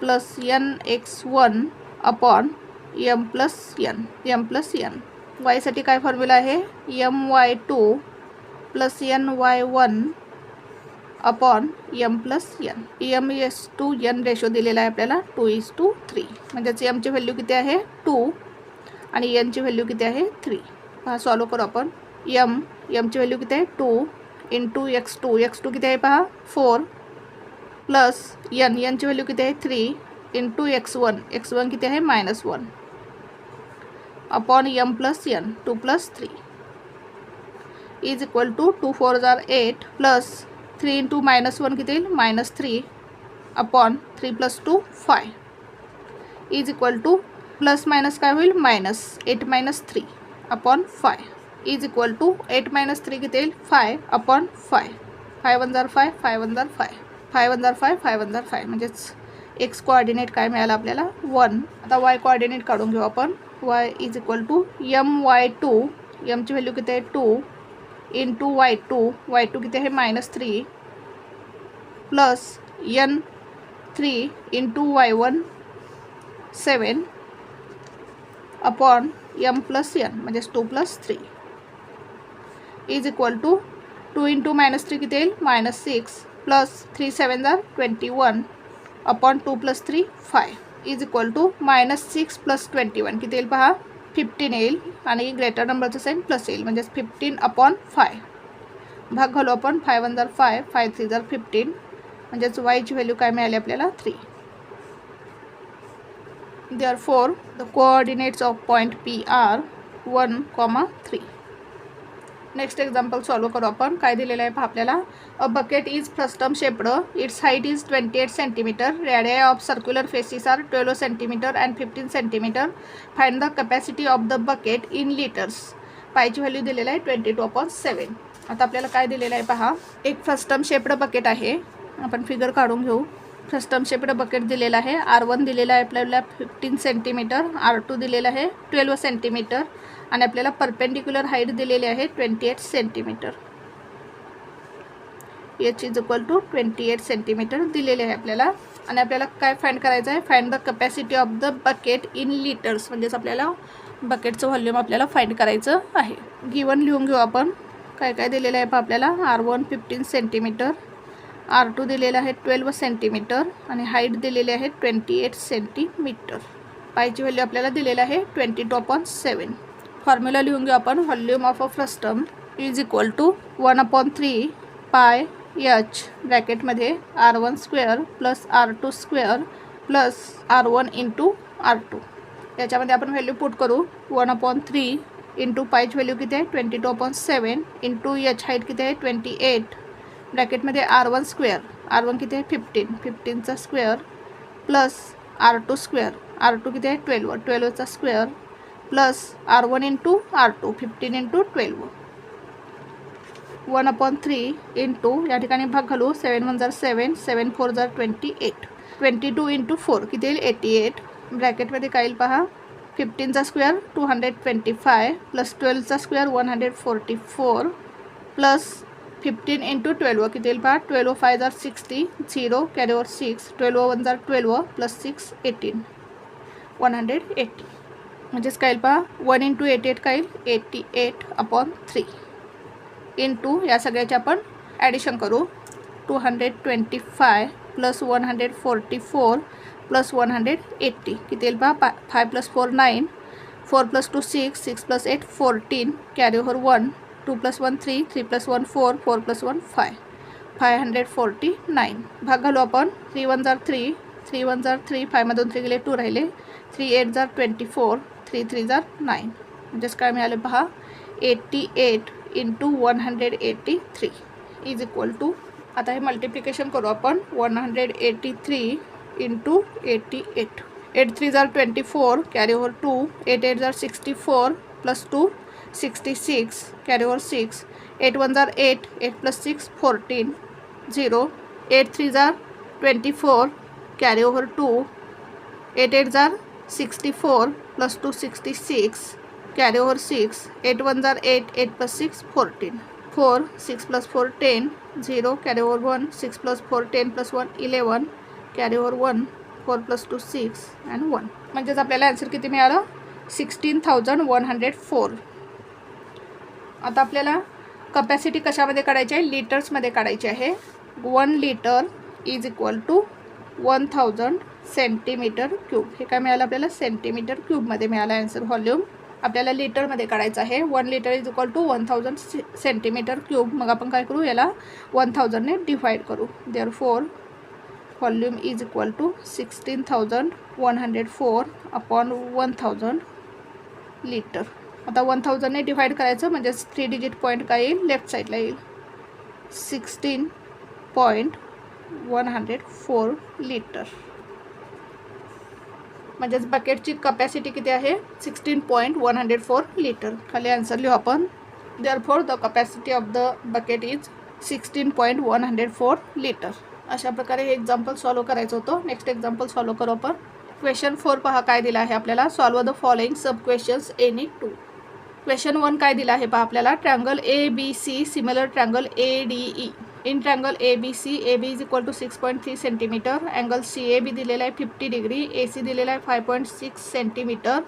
+ n x1 upon m + n. y साठी काय फॉर्म्युला आहे? my2 + ny1 upon m + n. m:n ratio दिलेला आहे आपल्याला 2:3. म्हणजेच m ची व्हॅल्यू किती आहे? 2 आणि n ची व्हॅल्यू किती आहे? 3. पहा सॉल्व करू आपण. m ची व्हॅल्यू किती आहे? 2 × x2 किती आहे पहा? 4 प्लस n ची व्हॅल्यू किती आहे? 3 × x1 किती आहे? -1 अपॉन m + n 2 + 3 is equal to 2 4 = 8 plus 3 into -1 किती येईल -3 upon 3 + 2 5 is equal to plus minus काय होईल -8 - 3 अपॉन 5 इज इक्वल टू 8 - 3 किती येईल 5 अपॉन 5 5 1 जार 5 5 1 जार 5 5 1 जार 5 5 1 जार 5 म्हणजेच एक्स कोऑर्डिनेट काय मिळालं आपल्याला 1. आता वाय कोऑर्डिनेट काढून घेऊ आपण. Y is equal to my2 ची व्हॅल्यू किती आहे 2 इंटू y2 किती आहे -3 plus n3 into y1 7 upon m + n म्हणजेच 2 + 3 इज इक्वल टू 2 इंटू -3 किती येईल -6 प्लस 3 7 जार 21 अपॉन 2 + 3 5 इज इक्वल टू -6 + 21 किती येईल पहा 15 येईल आणि ग्रेटर नंबरचं साईन प्लस येईल म्हणजेच 15 अपॉन 5 भाग घालू आपण 5 1 जार 5 5 3 जार 15 म्हणजेच वायची व्हॅल्यू काय मिळाली आपल्याला 3. Therefore, the coordinates of point P are 1, 3. Next example solve करू आपण. काय दिलेलं आहे पहा आपल्याला. A bucket is frustum shaped. Its height is 28 centimetre. Radii of circular faces are 12 centimetre and 15 centimetre. Find the capacity of the bucket in litres. पायची value दिलेलं आहे 22/7. आता आपल्याला काय दिलेलं आहे पहा. एक फ्रस्टम शेप्ड बकेट आहे. आपण फिगर काढून घेऊ. फ्रस्टम शेप्ड बकेट दिलेला आहे. R1 दिलेला आहे आपल्याला 15 सेंटीमीटर. R2 दिलेला आहे 12 सेंटीमीटर आणि आपल्याला परपेंडिक्युलर हाईट दिलेली आहे 28 centimetre. H is equal to 28 centimetre दिलेले आहे आपल्याला. आणि आपल्याला काय फाइंड करायचं आहे. Find the capacity of the bucket in litres म्हणजेच आपल्याला बकेटचं व्हॉल्यूम आपल्याला फाइंड करायचं आहे. गिवन लिहून घेऊ आपण. काय काय दिलेलं आहे पहा आपल्याला. R1 15 centimetre. R2 दिलेला आहे 12 सेंटीमीटर आणि हाईट दिलेली आहे 28 सेंटीमीटर. पायची व्हॅल्यू आपल्याला दिलेलं आहे 22/7. फॉर्म्युला लिहून घेऊ आपण. Volume of a frustum is equal to 1/3 pi h ब्रॅकेटमध्ये R1² plus R2² plus R1 into R2. याच्यामध्ये आपण व्हॅल्यू पुट करू. 1/3 इंटू पायची व्हॅल्यू किती आहे 22/7 इंटू h हाईट किती आहे 28 ब्रॅकेटमध्ये R1² R1 किती आहे 15 15चा स्क्वेअर प्लस R2² R2 किती आहे 12 12चा square plus R1 into R2 15 into 12 1/3 into या ठिकाणी भाग घालू 7 1 जार 7 7 4 जार 28 22 इंटू 4 किती येईल 88 ब्रॅकेटमध्ये काय येईल पहा 15चा स्क्वेअर 225 प्लस 12चा स्क्वेअर 144 प्लस 15 इंटू 12 किती येईल पहा 12 5 जार 60 0 कॅरी ओवर 6 12 1 जार 12 प्लस 6 18 180 म्हणजेच काय येईल पहा 1 इंटू 88 काय येईल 88/3 इंटू या सगळ्याचे आपण ॲडिशन करू 225 प्लस 144 प्लस 180 किती येईल पहा 5 + 4 9 4 + 2 6 6 + 8 14 कॅरी ओव्हर 1 2 + 1 3 3 + 1 4 4 + 1 5 549 भाग घालू आपण 3 1 जार 3 3 1 जार 3 5 मधून 3 गेले 2 राहिले 3 8 जार 24 3 3 जार 9 म्हणजेच काय मिळाले पहा 88 इंटू 183 इज इक्वल टू. आता हे मल्टिप्लिकेशन करू आपण 183 into 88 8 3 jar 24 carry over 2 8 8 jar 64 plus 2 66 carry over 6 8 1 jar 8 8 + 6 14 0 8 3 jar 24 carry over 2 8 8 jar 64 plus 2 66 carry over 6 8 1 jar 8 8 + 6 14 4 6 + 4 10 0 carry over 1 6 + 4 10 + 1 11 carry over 1 4 + 2 6 and 1 म्हणजेच आपल्याला आन्सर किती मिळालं 16,104. आता आपल्याला कपॅसिटी कशामध्ये काढायची आहे लिटर्समध्ये काढायची आहे. 1 litre is equal to 1000 centimetre cube. हे काय मिळालं आपल्याला सेंटीमीटर क्यूबमध्ये मिळालं आन्सर. व्हॉल्यूम आपल्याला लिटरमध्ये काढायचं आहे. 1 litre is equal to 1000 centimetre cube. मग आपण काय करू याला 1000ने डिवाइड करू. Therefore volume is equal to 16,104 upon 1000 litre. आता 1000ने डिवाइड करायचं म्हणजे 3 डिजिट पॉईंट काय येईल लेफ्ट साईडला येईल 16 16.104 लिटर. म्हणजेच बकेटची कपॅसिटी किती आहे 16.104 लिटर. खाली आन्सर लिहू आपण. Therefore the capacity of the bucket is 16.104 litre. अशा प्रकारे हे एक्झाम्पल सॉल्व करायचं होतं. नेक्स्ट एक्झाम्पल सॉल्व करू आपण. क्वेश्चन 4 पहा काय दिला आहे आपल्याला. Solve the following sub questions any two. Question 1 काय दिला आहे पहा आपल्याला. Triangle ABC similar triangle ADE. In triangle ABC AB is equal to 6.3 centimetre. Angle CAB दिलेला आहे 50 डिग्री. AC दिलेला आहे 5.6 centimetre.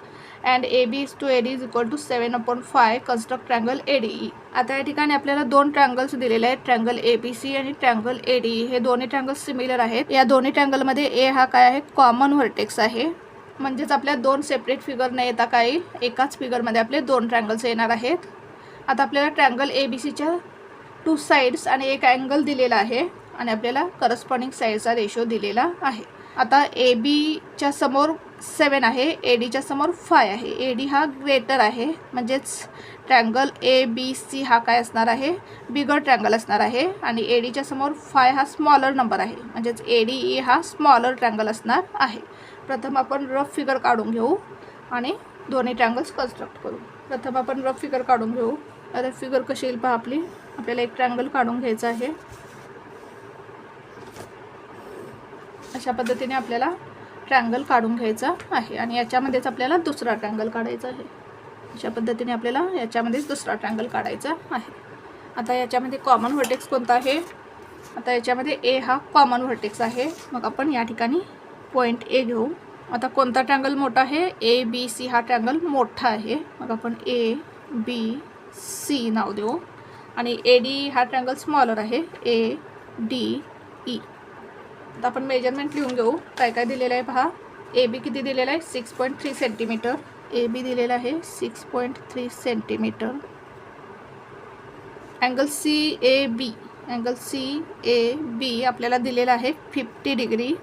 And AB is to AD is equal to 7/5. Construct triangle ADE. आता या ठिकाणी आपल्याला दोन ट्रँगल्स दिलेले आहेत, ट्रँगल ABC आणि ट्रँगल ADE. हे दोन्ही ट्रँगल्स सिमिलर आहेत. या दोन्ही ट्रँगलमध्ये A हा काय आहे कॉमन व्हर्टेक्स आहे. म्हणजेच आपल्या दोन सेपरेट फिगर न येता काय येईल एकाच फिगरमध्ये आपले दोन ट्रँगल्स येणार आहेत. आता आपल्याला ट्रँगल ABCच्या 2 साइड्स आणि एक अँगल दिलेला आहे आणि आपल्याला करस्पॉन्डिंग साइडचा रेशो दिलेला आहे. आता ABच्या समोर 7 आहे, ADच्या समोर 5 आहे. AD हा ग्रेटर आहे, म्हणजेच ट्रँगल ABC हा काय असणार आहे बिगर ट्रँगल असणार आहे. आणि ADच्या समोर 5 हा स्मॉलर नंबर आहे, म्हणजेच ADE हा स्मॉलर ट्रँगल असणार आहे. प्रथम आपण रफ फिगर काढून घेऊ आणि दोन्ही ट्रँगल्स कन्स्ट्रक्ट करू. प्रथम आपण रफ फिगर काढून घेऊ. रफ फिगर कशी येईल पहा आपली. आपल्याला एक ट्रँगल काढून घ्यायचं आहे. अशा पद्धतीने आपल्याला ट्रँगल काढून घ्यायचा आहे आणि याच्यामध्येच आपल्याला दुसरा ट्रँगल काढायचा आहे. अशा पद्धतीने आपल्याला याच्यामध्येच दुसरा ट्रँगल काढायचा आहे. आता याच्यामध्ये कॉमन व्हर्टेक्स कोणता आहे. आता याच्यामध्ये A हा कॉमन व्हर्टेक्स आहे. मग आपण या ठिकाणी पॉईंट A घेऊ. आता कोणता ट्रँगल मोठा आहे ABC हा ट्रँगल मोठा आहे. मग आपण ABC नाव देऊ. आणि AD हा ट्रँगल स्मॉलर आहे ADE. आता आपण मेजरमेंट लिहून घेऊ. काय काय दिलेलं आहे पहा. AB किती दिलेला आहे 6.3 सेंटीमीटर. AB दिलेला आहे 6.3 सेंटीमीटर. अँगल CAB आपल्याला दिलेला आहे 50 डिग्री.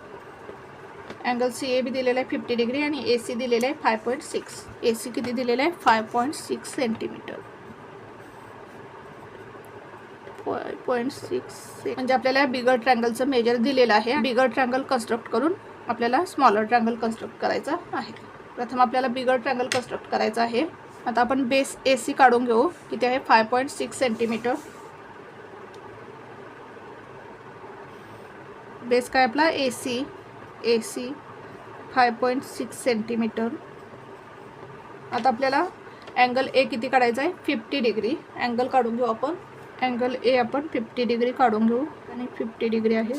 अँगल CAB दिलेला आहे 50 डिग्री आणि AC दिलेला आहे 5.6. AC किती दिलेला आहे 5.6 सेंटीमीटर. 5.6 म्हणजे आपल्याला बिगर ट्रँगलचं मेजर दिलेलं आहे. बिगर ट्रँगल कन्स्ट्रक्ट करून आपल्याला स्मॉलर ट्रँगल कन्स्ट्रक्ट करायचा आहे. प्रथम आपल्याला बिगर ट्रँगल कन्स्ट्रक्ट करायचा आहे. आता आपण बेस AC काढून घेऊ. किती आहे 5.6 सेंटीमीटर. बेस काय आपला AC 5.6 सेंटीमीटर. आता आपल्याला अँगल A किती काढायचा आहे 50 डिग्री. अँगल काढून घेऊ आपण. अँगल A आपण 50 डिग्री काढून घेऊ आणि 50 डिग्री आहे.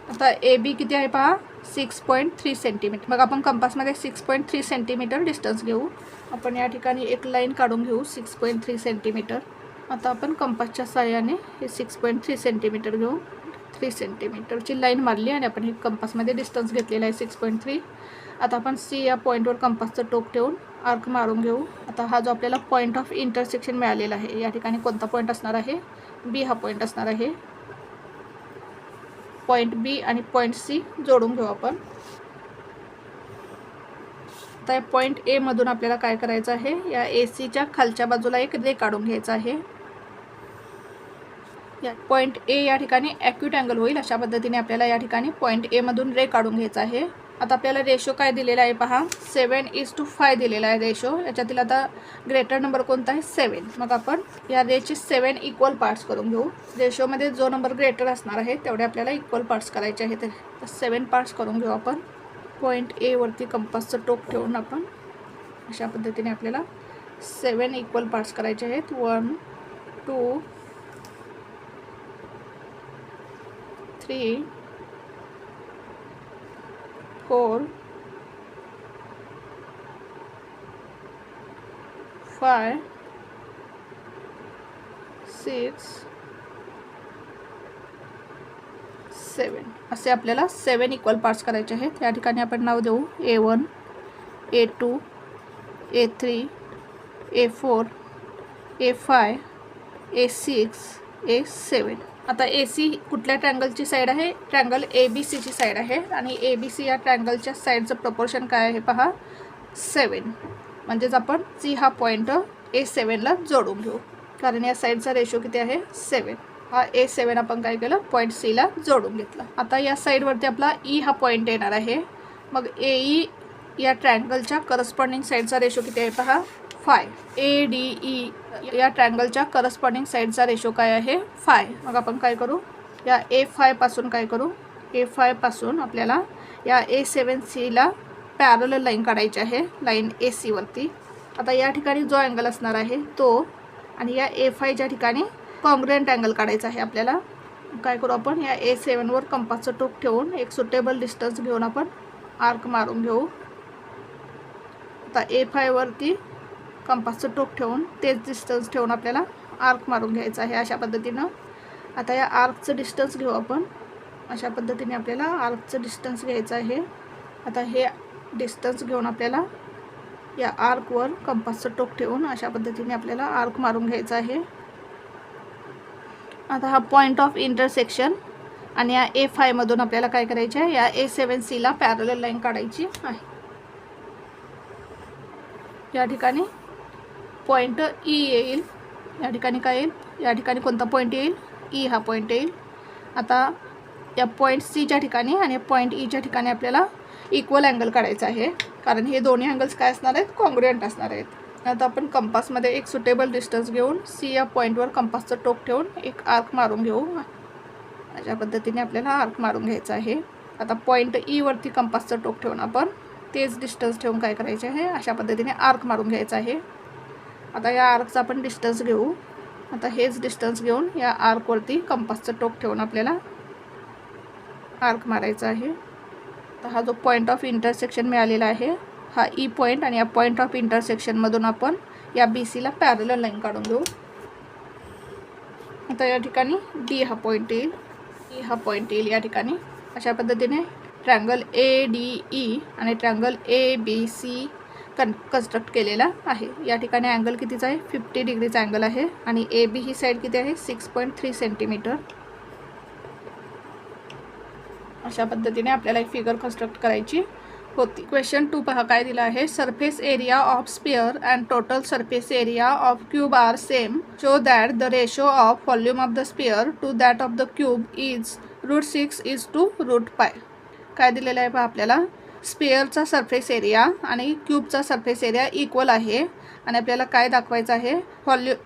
आता AB किती आहे पहा 6.3 सेंटीमीटर. मग आपण कंपासमध्ये 6.3 सेंटीमीटर डिस्टन्स घेऊ. आपण या ठिकाणी एक लाईन काढून घेऊ 6.3 सेंटीमीटर. आता आपण कंपासच्या सहाय्याने हे 6.3 सेंटीमीटर घेऊ. 3 सेंटीमीटरची लाईन मारली आणि आपण हे कंपासमध्ये डिस्टन्स घेतलेला आहे 6.3. आता आपण C या पॉईंटवर कंपासचं टोक ठेवून आर्क मारून घेऊ. आता हा जो आपल्याला पॉईंट ऑफ इंटरसेक्शन मिळालेला आहे या ठिकाणी कोणता पॉईंट असणार आहे B हा पॉईंट असणार आहे. पॉईंट B आणि पॉईंट C जोडून घेऊ आपण. आता पॉईंट A मधून आपल्याला काय करायचं आहे या ACच्या खालच्या बाजूला एक रे काढून घ्यायचा आहे. या पॉईंट A या ठिकाणी ॲक्यूट अँगल होईल अशा पद्धतीने आपल्याला या ठिकाणी पॉईंट A मधून रे काढून घ्यायचा आहे. आता आपल्याला रेशो काय दिलेला आहे पहा 7:5 दिलेला आहे रेशो. याच्यातील आता ग्रेटर नंबर कोणता आहे 7. मग आपण या रेचे 7 इक्वल पार्ट्स करून घेऊ. रेशोमध्ये जो नंबर ग्रेटर असणार आहे तेवढे आपल्याला इक्वल पार्ट्स करायचे आहेत. तर 7 पार्ट्स करून घेऊ आपण. पॉईंट A वरती कंपासचं टोक ठेवून आपण अशा पद्धतीने आपल्याला 7 इक्वल पार्ट्स करायचे आहेत. 1 2 3 4 5 6 7 असे आपल्याला 7 इक्वल पार्ट्स करायचे आहेत. या ठिकाणी आपण नाव देऊ A1 A2 A3 A4 A5 A6 A7. आता AC कुठल्या ट्रँगलची साईड आहे ट्रँगल ABCची साईड आहे आणि ABC या ट्रँगलच्या साईडचं प्रपोर्शन काय आहे पहा 7. म्हणजेच आपण C हा पॉईंट A7ला जोडून घेऊ. कारण या साईडचा रेशो किती आहे 7. हा A7 आपण काय केलं पॉईंट Cला जोडून घेतला. आता या साईडवरती आपला E हा पॉईंट येणार आहे. मग AE या ट्रायंगलच्या करस्पॉन्डिंग साईडचा रेशो किती आहे पहा 5. ADE या ट्रायंगलच्या करस्पॉन्डिंग साईडचा रेशो काय आहे 5. मग आपण काय करू या A5 पासून काय करू A5 पासून आपल्याला या A7Cला पॅरलल लाईन काढायची आहे लाईन AC वरती. आता या ठिकाणी जो अँगल असणार आहे तो आणि या A5च्या ठिकाणी कॉन्ग्रुएंट अँगल काढायचा आहे आपल्याला. काय करू आपण या A7 वर कंपासचं टोक ठेवून एक सुटेबल डिस्टन्स घेऊन आपण आर्क मारून घेऊ. आता A5 वरती कंपासचं टोक ठेवून तेच डिस्टन्स ठेवून आपल्याला आर्क मारून घ्यायचं आहे अशा पद्धतीनं. आता या आर्कचं डिस्टन्स घेऊ आपण. अशा पद्धतीने आपल्याला आर्कचं डिस्टन्स घ्यायचं आहे. आता हे डिस्टन्स घेऊन आपल्याला या आर्कवर कंपासचं टोक ठेवून अशा पद्धतीने आपल्याला आर्क मारून घ्यायचा आहे. आता हा पॉईंट ऑफ इंटरसेक्शन आणि या A5 मधून आपल्याला काय करायचे आहे या A7Cला पॅरलल लाईन काढायची आहे. या ठिकाणी पॉईंट E येईल. या ठिकाणी काय येईल या ठिकाणी कोणता पॉईंट येईल E हा पॉईंट येईल. आता या पॉईंट Cच्या ठिकाणी आणि पॉईंट Eच्या ठिकाणी आपल्याला इक्वल अँगल काढायचा आहे कारण हे दोन्ही अँगल्स काय असणार आहेत कॉन्ग्रुएंट असणार आहेत. आता आपण कंपासमध्ये एक सुटेबल डिस्टन्स घेऊन C या पॉईंटवर कंपासचं टोक ठेवून एक आर्क मारून घेऊ. अशा पद्धतीने आपल्याला आर्क मारून घ्यायचं आहे. आता पॉईंट E वरती कंपासचं टोक ठेवून आपण तेच डिस्टन्स ठेवून काय करायचे आहे अशा पद्धतीने आर्क मारून घ्यायचं आहे. आता या आर्कचा आपण डिस्टन्स घेऊ. आता हेच डिस्टन्स घेऊन या आर्कवरती कंपासचं टोक ठेवून आपल्याला आर्क मारायचा आहे. तर हा जो पॉईंट ऑफ इंटरसेक्शन मिळालेला आहे हा E पॉईंट आणि या पॉईंट ऑफ इंटरसेक्शनमधून आपण या BCला पॅरलल लाईन काढून घेऊ. आता या ठिकाणी D हा पॉईंट येईल E हा पॉईंट येईल या ठिकाणी. अशा पद्धतीने ट्रायंगल ADE आणि ट्रायंगल ABC कन्स्ट्रक्ट केलेला आहे. या ठिकाणी अँगल कितीचा आहे 50 डिग्रीचा अँगल आहे आणि AB ही साईड किती आहे 6.3 सेंटीमीटर. अशा पद्धतीने आपल्याला एक फिगर कन्स्ट्रक्ट करायची होती. क्वेश्चन 2 पहा काय दिला आहे. Surface area of sphere and total surface area of cube are same. Show that the ratio of volume of the sphere to that of the cube is √6:√π. काय दिलेलं आहे पहा आपल्याला स्पियरचा सरफेस एरिया आणि क्यूबचा सरफेस एरिया इक्वल आहे आणि आपल्याला काय दाखवायचं आहे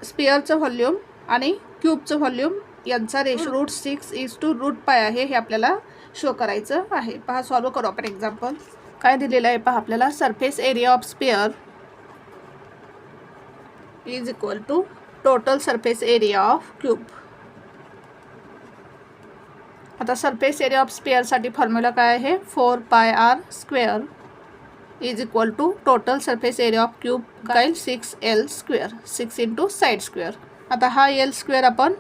स्पियरचं व्हॉल्यूम आणि क्यूबचं व्हॉल्यूम यांचा रेशो √6:√π आहे हे आपल्याला शो करायचं आहे. पहा सॉल्व करू आपण एक्झाम्पल. काय दिलेलं आहे पहा आपल्याला surface area of sphere is equal to total surface area of cube. आता सरफेस एरिया ऑफ स्पियरसाठी फॉर्म्युला काय आहे 4πr² is equal to total surface area of cube काय 6L², 6 × साईड स्क्वेअर. आता हा L² आपण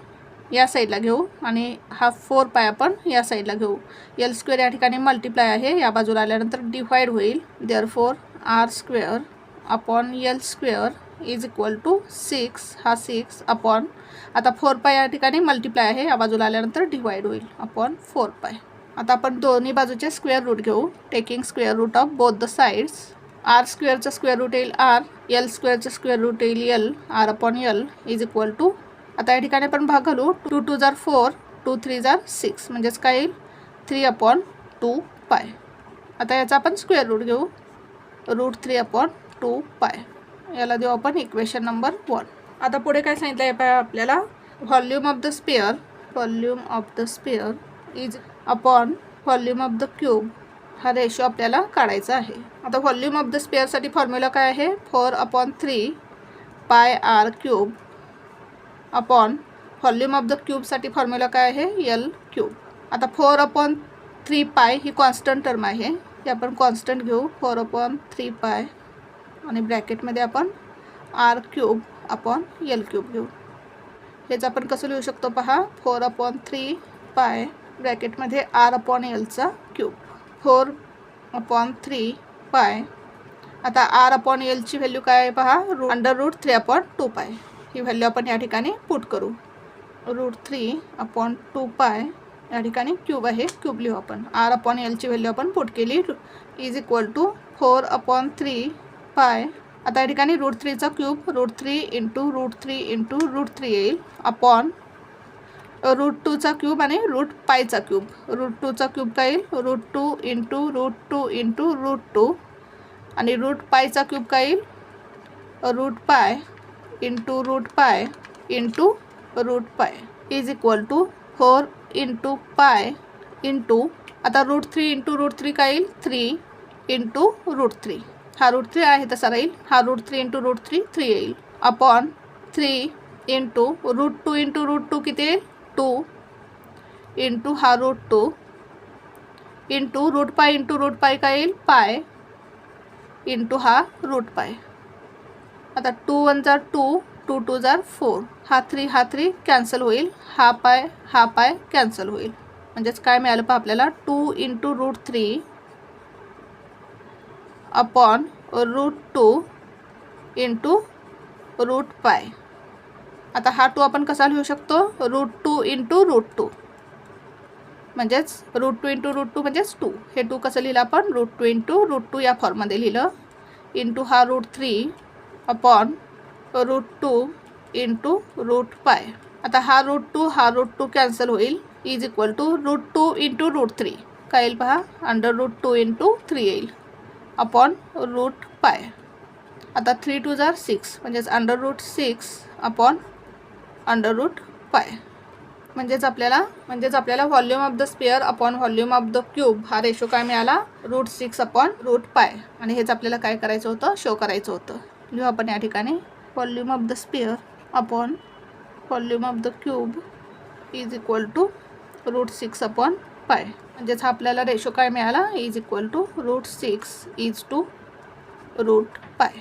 या साईडला घेऊ आणि हा 4π आपण या साईडला घेऊ. L² या ठिकाणी मल्टिप्लाय आहे या बाजूला आल्यानंतर डिवाइड होईल. Therefore r² upon L² is equal to 6 हा 6 अपॉन आता 4π या ठिकाणी मल्टिप्लाय आहे या बाजूला आल्यानंतर डिवाइड होईल अपॉन 4π. आता आपण दोन्ही बाजूचे स्क्वेअर रूट घेऊ taking square root of both the sides. r² square root येईल r, L² स्क्वेअर रूट येईल L, r upon L is equal to आता या ठिकाणी आपण भाग घालू 2 × 2 = 4, 2 × 3 = 6 म्हणजेच काय येईल 3/2π. आता याचा आपण स्क्वेअर रूट घेऊ √3/2π. याला देऊ आपण इक्वेशन नंबर 1. आता पुढे काय सांगितलं आहे आपल्याला volume of the sphere is upon volume of the cube हा रेशो आपल्याला काढायचा आहे. आता व्हॉल्यूम ऑफ द स्पियरसाठी फॉर्म्युला काय आहे 4/3πr³ upon volume of the क्यूबसाठी फॉर्म्युला काय आहे L³. आता 4/3π ही कॉन्स्टंट टर्म आहे ही आपण कॉन्स्टंट घेऊ 4/3π आणि ब्रॅकेटमध्ये आपण r³ अपॉन L³ घेऊ. हेच आपण कसं लिहू शकतो पहा 4/3π ब्रॅकेटमध्ये r/L³. 4/3π आता r/L ची व्हॅल्यू काय आहे पहा √3/2π. ही व्हॅल्यू आपण या ठिकाणी पुट करू √3/2π या ठिकाणी क्यूब आहे क्यूब लिहू आपण. r/L ची व्हॅल्यू आपण पुट केली इज इक्वल टू 4/3π आता या ठिकाणी √3चा क्यूब √3 इंटू √3 इंटू √3 येईल अपॉन √2चा क्यूब आणि √पायचा क्यूब. √2चा क्यूब काय येईल √2 इंटू √2 इंटू √2 आणि √पायचा क्यूब काय येईल √पाय इंटू √पाय इंटू √पाय इज इक्वल टू 4 इंटू पाय इंटू आता √3 इंटू √3 काय येईल 3 इंटू √3. हा √3 आहे तसा राहील. हा √3 इंटू √3 3 येईल अपॉन 3 इंटू √2 इंटू √2 किती येईल 2 इंटू हा √2 इंटू √पाय इंटू √पाय काय येईल पाय इंटू हा √पाय. आता 2 1 जार 2 2 2 जार 4 हा 3 कॅन्सल होईल. हा पाय कॅन्सल होईल. म्हणजेच काय मिळालं पहा आपल्याला 2 इंटू √3 अपॉन √2 इंटू √पाय. आता हा 2 आपण कसा लिहू शकतो √2 इंटू √2 म्हणजेच √2 इंटू √2 म्हणजेच 2. हे 2 कसं लिहिलं आपण √2 इंटू √2 या फॉर्ममध्ये लिहिलं इंटू हा √3 अपॉन √2 इंटू √पाय. आता हा √2 कॅन्सल होईल इज इक्वल टू √2 इंटू √3 काय येईल पहा √2 इंटू 3 येईल अपॉन √पाय. आता 3 2 जार 6 म्हणजेच √6 अपॉन √पाय. म्हणजेच आपल्याला volume of the sphere upon volume of the cube हा रेशो काय मिळाला √6 अपॉन √पाय. आणि हेच आपल्याला काय करायचं होतं शो करायचं होतं. लिहू आपण या ठिकाणी volume of the sphere upon volume of the cube is equal to √6 upon pi. म्हणजेच हा आपल्याला रेशो काय मिळाला is equal to √6 is to √पाय.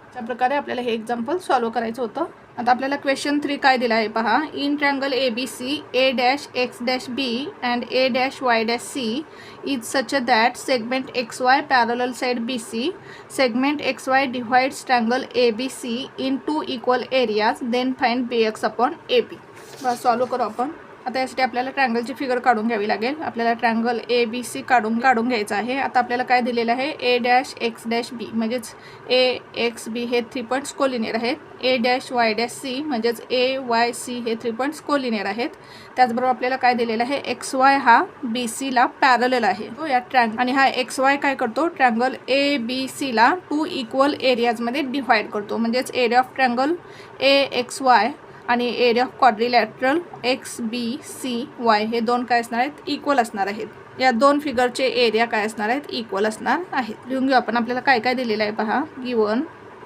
अशा प्रकारे आपल्याला हे एक्झाम्पल सॉल्व करायचं होतं. आता आपल्याला क्वेश्चन 3 काय दिला आहे पहा in triangle ABC A-X-B and A-Y-C is such that segment XY parallel side BC segment XY divides triangle ABC in 2 equal areas then find BX upon AB. बस सॉल्व करू आपण. आता यासाठी आपल्याला ट्रँगलची फिगर काढून घ्यावी लागेल. आपल्याला ट्रँगल ABC काढून घ्यायचं आहे. आता आपल्याला काय दिलेलं आहे A-X-B म्हणजेच AXB हे 3 पॉईंट्स कोलिनियर आहेत. A-Y-C म्हणजेच AYC हे 3 पॉईंट्स कोलिनियर आहेत. त्याचबरोबर आपल्याला काय दिलेलं आहे XY हा BCला पॅरलल आहे या ट्रँगल आणि हा XY काय करतो ट्रँगल ABCला 2 इक्वल एरियाजमध्ये डिवाइड करतो. म्हणजेच एरिया ऑफ ट्रँगल AXY आणि एरिया ऑफ क्वाड्रिलॅटरल XBCY हे दोन काय असणार आहेत इक्वल असणार आहेत. या दोन फिगरचे एरिया काय असणार आहेत इक्वल असणार आहेत. लिहून घेऊ आपण. आपल्याला काय काय दिलेलं आहे पहा गिवन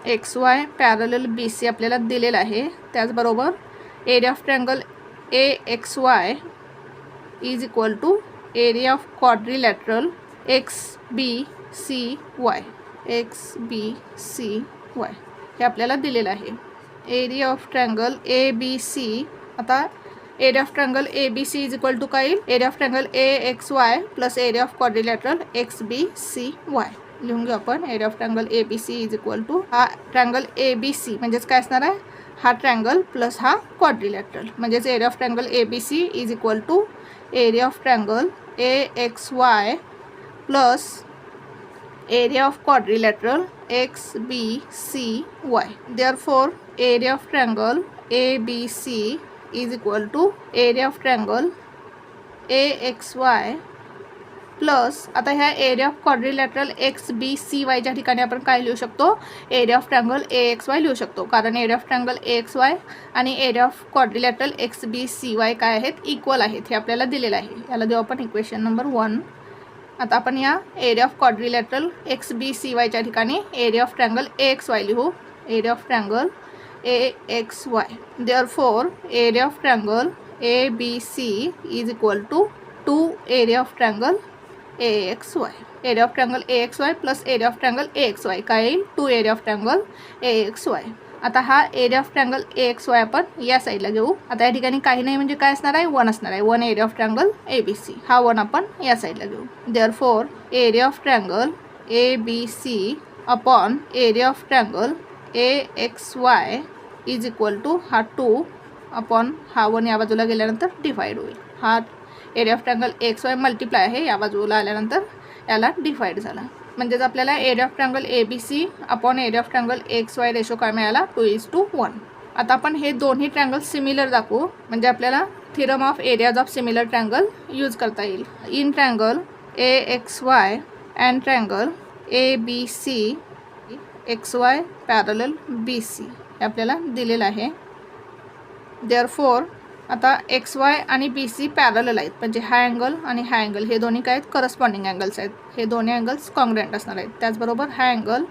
XY पॅरलल BC आपल्याला दिलेलं आहे. त्याचबरोबर area of triangle AXY is equal to area of quadrilateral XBCY हे आपल्याला दिलेलं आहे. एरिया ऑफ ट्रँगल ABC आता area of triangle ABC is equal to काय येईल area of triangle AXY plus area of quadrilateral XBCY. लिहून घेऊ आपण. Area of triangle ABC is equal to हा ट्रँगल ABC म्हणजेच काय असणार आहे हा ट्रँगल प्लस हा क्वाड्रिलॅटरल म्हणजेच area of triangle ABC is equal to area of triangle AXY plus area of quadrilateral XBCY. Therefore, area of triangle ABC is equal to area of triangle AXY plus आता ह्या area of quadrilateral XBCY च्या ठिकाणी आपण काय लिहू शकतो area of triangle AXY लिहू शकतो. कारण एरिया ऑफ ट्रँगल AXY आणि एरिया ऑफ क्वाड्रिलॅटरल XBCY काय आहेत इक्वल आहेत हे आपल्याला दिलेलं आहे. याला देऊ आपण इक्वेशन नंबर 1. आता आपण या एरिया ऑफ क्वाड्रिलॅटरल XBCY च्या ठिकाणी एरिया ऑफ ट्रँगल AXY लिहू. Area of triangle AXY. Therefore area of triangle ABC is equal to 2 area of triangle AXY. Area of triangle AXY plus area of triangle AXY काय येईल 2 area of triangle AXY. आता हा area of triangle AXY आपण या साईडला घेऊ. आता या ठिकाणी काही नाही म्हणजे काय असणार आहे 1 असणार आहे. 1 एरिया ऑफ ट्रँगल ABC हा 1 आपण या साईडला घेऊ. Therefore area of triangle ABC upon area of triangle AXY is equal to हा 2 अपॉन हा 1 या बाजूला गेल्यानंतर डिवाइड होईल. हा area of triangle AXY multiply आहे या बाजूला आल्यानंतर याला डिवाइड झाला. म्हणजेच आपल्याला area of triangle ABC upon area of triangle XY ratio काय मिळाला 2:1. आता आपण हे दोन्ही ट्रायंगल सिमिलर दाखवू, म्हणजे आपल्याला theorem of areas of similar triangle use करता येईल. In triangle AXY and triangle ABC XY parallel BC हे आपल्याला दिलेलं आहे. देअरफॉर आता XY आणि BC पॅरलल आहेत, म्हणजे हा अँगल आणि हा अँगल हे दोन्ही काय आहेत, करस्पॉन्डिंग अँगल्स आहेत. हे दोन्ही अँगल्स कॉन्ग्रुएंट असणार आहेत. त्याचबरोबर हा अँगल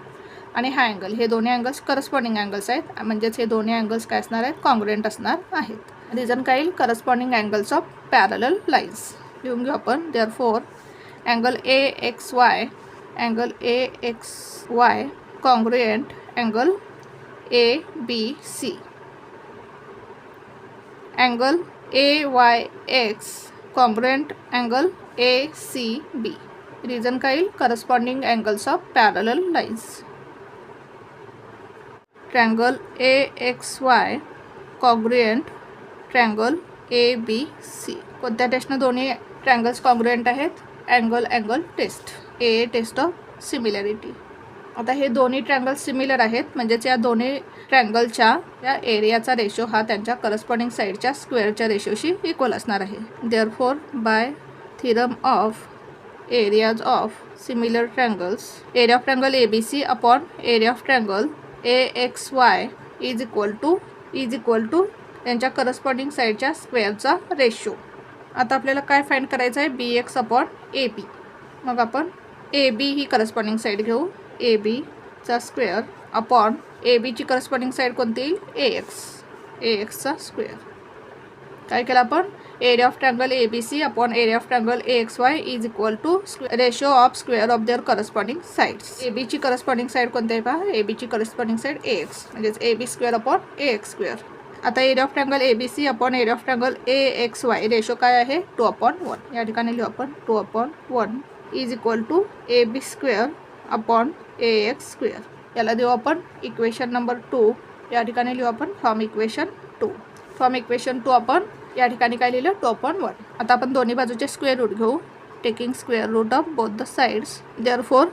आणि हा अँगल हे दोन्ही अँगल्स करस्पॉन्डिंग अँगल्स आहेत, म्हणजेच हे दोन्ही अँगल्स काय असणार आहेत, कॉन्ग्रुएंट असणार आहेत. रिझन काय येईल, corresponding angles of parallel lines लिहून घेऊ आपण. Therefore angle AXY congruent angle ABC. Angle AYX congruent angle ACB. Reason काय येईल, corresponding angles of parallel lines. Triangle AXY congruent triangle ABC. कोणत्या टेस्टनं दोन्ही ट्रायंगल्स कॉन्ग्रुएंट आहेत, angle test. Test of similarity. आता हे दोन्ही ट्रायंगल सिमिलर आहेत, म्हणजेच या दोन्ही ट्रायंगलच्या या एरियाचा रेशो हा त्यांच्या करस्पॉन्डिंग साईडच्या स्क्वेअरच्या रेशोशी इक्वल असणार आहे. Therefore by theorem of areas of similar triangles area of triangle ABC upon area of triangle AXY is equal to त्यांच्या करस्पॉन्डिंग साईडच्या स्क्वेअरचा रेशो. आता आपल्याला काय फाइंड करायचं आहे, BX अपॉन AB. मग आपण AB ही करस्पॉन्डिंग साईड घेऊ, AB चा स्क्वेअर अपॉन ABची करस्पॉन्डिंग साईड कोणती येईल, AXचा स्क्वेअर. काय केलं आपण, area of triangle ABC upon area of triangle AXY is equal to ratio of square of their corresponding sides. ABची करस्पॉन्डिंग साईड कोणती आहे पहा, ABची करस्पॉन्डिंग साईड AX, म्हणजेच AB square upon AX square. आता area of triangle ABC upon area of triangle AXY ratio काय आहे, 2/1. या ठिकाणी लिहू आपण 2/1 is equal to AB square upon AX square. याला देऊ आपण इक्वेशन नंबर 2. या ठिकाणी लिहू आपण फ्रॉम इक्वेशन 2. फ्रॉम इक्वेशन 2 आपण या ठिकाणी काय लिहिलं, 2/1. आता आपण दोन्ही बाजूचे स्क्वेअर रूट घेऊ, taking square root of both the sides. Therefore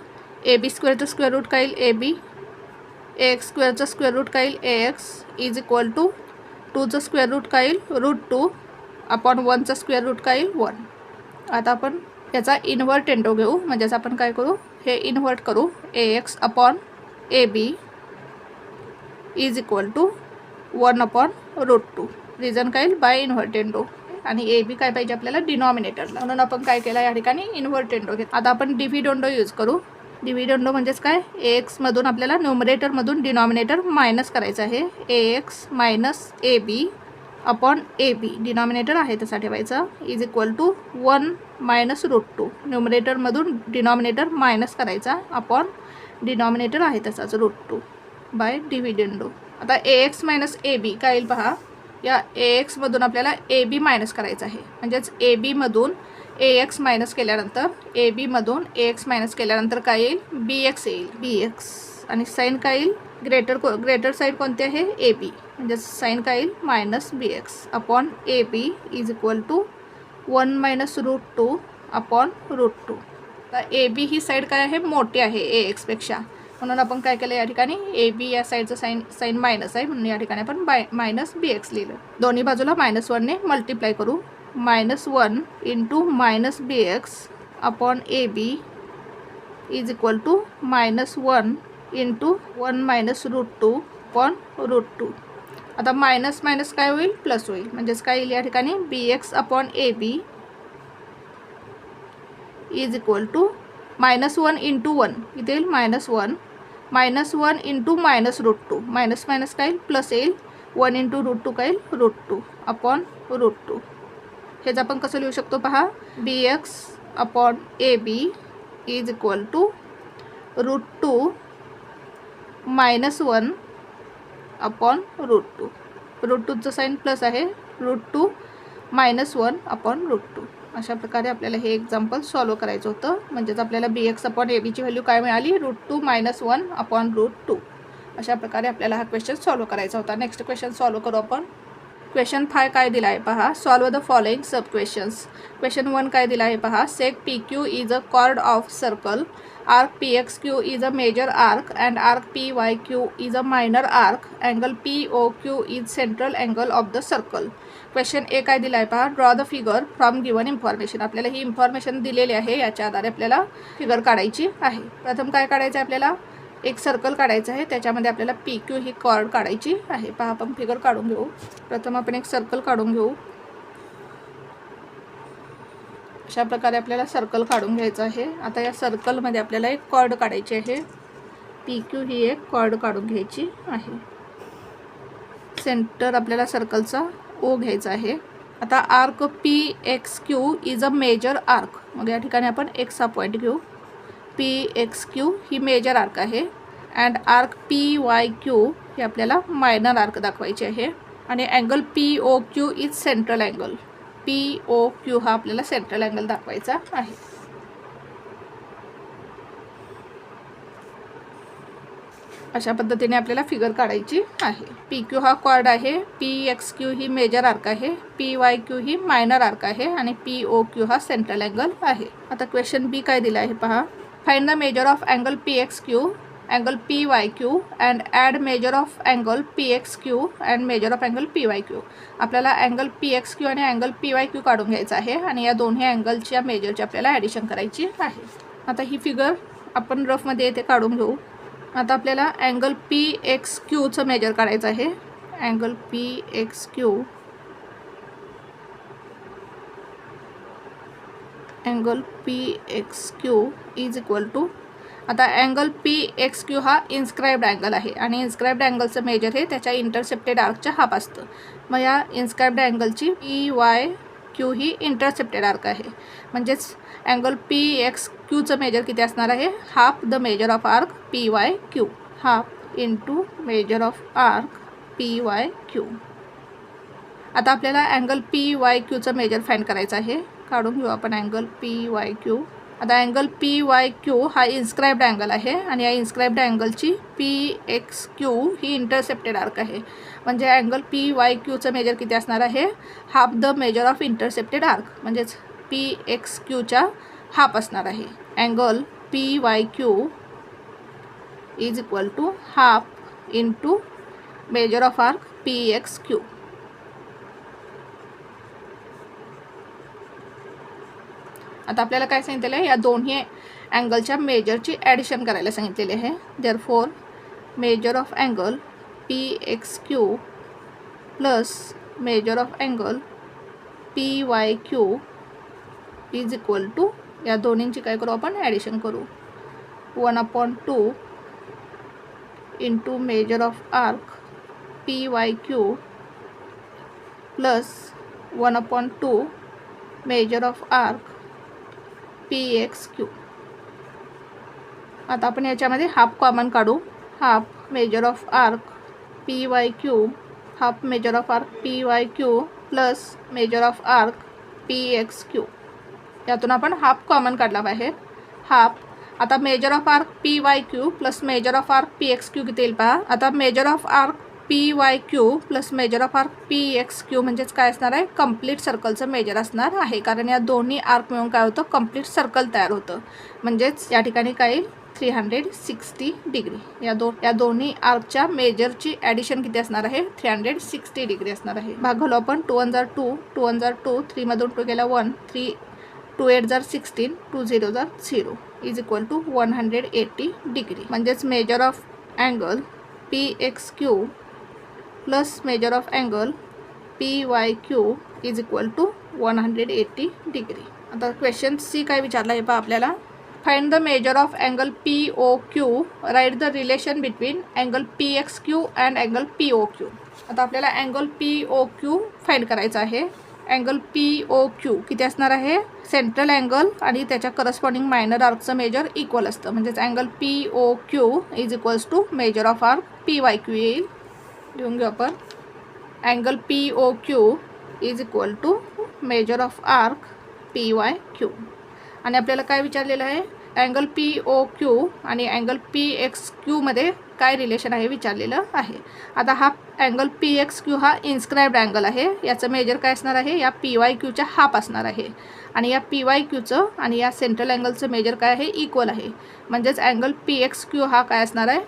AB स्क्वेअरचं स्क्वेअर रूट काय येईल AB, AX स्क्वेअरचं स्क्वेअर रूट काय येईल AX इज इक्वल टू 2चं स्क्वेअर रूट काय येईल √2 अपॉन 1चं स्क्वेअर रूट काय येईल 1. आता आपण याचा इन्व्हर्ट एंडो घेऊ, म्हणजेच आपण काय करू, हे इन्व्हर्ट करू, AX upon AB is equal to 1/√2. Reason काय येईल, बाय इन्व्हर्ट एंडो. आणि AB काय पाहिजे आपल्याला, डिनॉमिनेटरला, म्हणून आपण काय केलं या ठिकाणी इन्व्हर्ट एंडो घेत. आता आपण डिव्हिडंडो यूज करू. डिव्हिडंडो म्हणजेच काय, AX मधून आपल्याला न्यूमरेटरमधून डिनॉमिनेटर मायनस करायचं आहे, AX minus AB upon AB. Denominator आहे तसा ठेवायचा, इज इक्वल टू 1 मायनस √2. न्यूमरेटरमधून डिनॉमिनेटर मायनस करायचा अपॉन डिनॉमिनेटर आहे तसाच √2 बाय डिव्हिडंडो. आता AX मायनस AB काय येईल पहा, या AX मधून आपल्याला AB मायनस करायचं आहे, म्हणजेच AB मधून AX मायनस केल्यानंतर AX मायनस केल्यानंतर काय येईल, BX येईल, BX. आणि साईन काय येईल, ग्रेटर साईड कोणती आहे AB, म्हणजे साईन काय येईल minus BX upon AB is equal to 1 minus √2 upon √2. तर AB ही साईड काय आहे, मोठी आहे AX पेक्षा, म्हणून आपण काय केलं या ठिकाणी, AB या साईडचं साईन मायनस आहे, म्हणून या ठिकाणी आपण मायनस BX लिहिलं. दोन्ही बाजूला -1ने मल्टिप्लाय करू, -1 into minus BX upon AB is equal to -1 into 1 minus √2 upon √2. आता मायनस मायनस काय होईल, प्लस होईल, म्हणजेच काय येईल या ठिकाणी, BX upon AB is equal to -1 into 1, इथे येईल -1 इंटू मायनस √2, मायनस मायनस काय येईल, प्लस येईल, 1 इंटू √2 काय येईल √2 अपॉन √2. हेच आपण कसं लिहू शकतो पहा, BX upon AB is equal to √2 -1 upon √2. √2चं साईन प्लस आहे, √2 -1 अपॉन √2. अशा प्रकारे आपल्याला हे एक्झाम्पल सॉल्व करायचं होतं, म्हणजेच आपल्याला BX अपॉन ABची व्हॅल्यू काय मिळाली, √2 -1 अपॉन √2. अशा प्रकारे आपल्याला हा क्वेश्चन सॉल्व करायचा होता. नेक्स्ट क्वेश्चन सॉल्व करू आपण. क्वेश्चन 5 काय दिला आहे पहा, solve the following sub questions. Question 1 काय दिला आहे पहा, सेक PQ is a cord of circle arc PXQ is a major arc and arc PYQ is a minor arc. Angle POQ is central angle of the circle. Question A काय दिला आहे पहा, draw the figure from given information. आपल्याला ही information दिलेली आहे, याच्या आधारे आपल्याला फिगर काढायची आहे. प्रथम काय काढायचं आहे, आपल्याला एक सर्कल काढायचं आहे, त्याच्यामध्ये आपल्याला PQ ही कॉर्ड काढायची आहे. पहा आपण फिगर काढून घेऊ. प्रथम आपण एक सर्कल काढून घेऊ. अशा प्रकारे आपल्याला सर्कल काढून घ्यायचं आहे. आता या सर्कलमध्ये आपल्याला एक कॉर्ड काढायची आहे. PQ ही एक कॉर्ड काढून घ्यायची आहे. सेंटर आपल्याला सर्कलचा O घ्यायचा आहे. आता arc PXQ is a major arc. मग या ठिकाणी आपण X हा पॉईंट घेऊ. PXQ ही मेजर आर्क आहे अँड आर्क PYQ ही आपल्याला मायनर आर्क दाखवायची आहे. आणि angle POQ is central angle. POQ हा आपल्याला सेंट्रल अँगल दाखवायचा आहे. अशा पद्धतीने आपल्याला फिगर काढायची आहे. PQ हा कॉर्ड आहे, PXQ ही मेजर आर्क आहे, PYQ ही मायनर आर्क आहे आणि POQ हा सेंट्रल अँगल आहे. आता क्वेश्चन बी काय दिला आहे पहा, find the measure of angle PXQ, angle PYQ and add measure of angle PXQ and measure of angle PYQ. आपल्याला अँगल PXQ आणि अँगल PYQ काढून घ्यायचा आहे आणि या दोन्ही अँगलच्या मेजरची आपल्याला ॲडिशन करायची आहे. आता ही फिगर आपण रफमध्ये येथे काढून घेऊ. आता आपल्याला अँगल PXQचं मेजर काढायचं आहे. Angle PXQ, angle PXQ is equal to, आता अँगल PXQ हा इन्स्क्राइब्ड अँगल आहे आणि इन्स्क्राइब्ड अँगलचं मेजर हे त्याच्या इंटरसेप्टेड आर्कच्या हाफ असतं. मग या इन्स्क्राइब्ड अँगलची PYQ ही इंटरसेप्टेड आर्क आहे. म्हणजेच अँगल PXQचं मेजर किती असणार आहे, half the measure of arc PYQ. Half into measure of arc PYQ. आता आपल्याला अँगल PYQचं मेजर फाइंड करायचं आहे. काढून घेऊ आपण अँगल PYQ. आता अँगल PYQ हा इन्स्क्राइब्ड अँगल आहे आणि या इन्स्क्राइब्ड अँगलची PXQ ही इंटरसेप्टेड आर्क आहे. म्हणजे अँगल PYQचं मेजर किती असणार आहे, half the measure of intercepted arc. म्हणजेच PXQच्या हाफ असणार आहे. Angle PYQ is equal to half into measure of arc PXQ. आता आपल्याला काय सांगितलेलं आहे, या दोन्ही अँगलच्या मेजरची ॲडिशन करायला सांगितलेले आहे. Therefore measure of angle PXQ plus measure of angle PYQ is equal to, या दोन्हींची काय करू आपण, ॲडिशन करू. 1/2 into measure of arc PYQ plus 1/2 measure of arc PXQ. आता आपण याच्यामध्ये हाफ कॉमन काढू. Half measure of arc PYQ, half measure of arc PYQ plus measure of arc PXQ. यातून आपण हाफ कॉमन काढला बाहेर. हाफ, आता measure of arc PYQ plus measure of arc PXQ किती येईल पहा. आता measure of arc PYQ plus measure of arc PXQ म्हणजेच काय असणार आहे, कंप्लीट सर्कलचं मेजर असणार आहे. कारण या दोन्ही आर्क मिळून काय होतं, कंप्लीट सर्कल तयार होतं. म्हणजेच या ठिकाणी काय येईल, 360 डिग्री. या दोन्ही आर्कच्या मेजरची ॲडिशन किती असणार आहे, 360 डिग्री असणार आहे. भाग घालू आपण. 2 × 2, 2 × 2, 3 मधून 2 गेला 1, 3 2 8 = 16, 2 0 = 0 इज इक्वल टू 180 डिग्री. म्हणजेच measure of angle PXQ plus measure of angle PYQ is equal to 180 degree. आता क्वेश्चन सी काय विचारला आहे पहा आपल्याला, find the measure of angle POQ, write the relation between angle PXQ and angle POQ. आता आपल्याला angle POQ find करायचा आहे. अँगल POQ किती असणार आहे, सेंट्रल अँगल आणि त्याच्या करस्पॉन्डिंग मायनर आर्कचं मेजर इक्वल असतं. म्हणजेच angle POQ is equals to measure of arc PYQ येईल. लिहून घेऊ आपण. Angle POQ is equal to measure of arc PYQ. आणि आपल्याला काय विचारलेलं आहे, अँगल POQ आणि अँगल PXQ मध्ये काय रिलेशन आहे विचारलेलं आहे. आता हा अँगल PXQ हा इन्स्क्राइब्ड अँगल आहे. याचं मेजर काय असणार आहे, या PYQच्या हाफ असणार आहे. आणि या PYQचं आणि या सेंट्रल अँगलचं मेजर काय आहे, इक्वल आहे. म्हणजेच अँगल PXQ हा काय असणार आहे,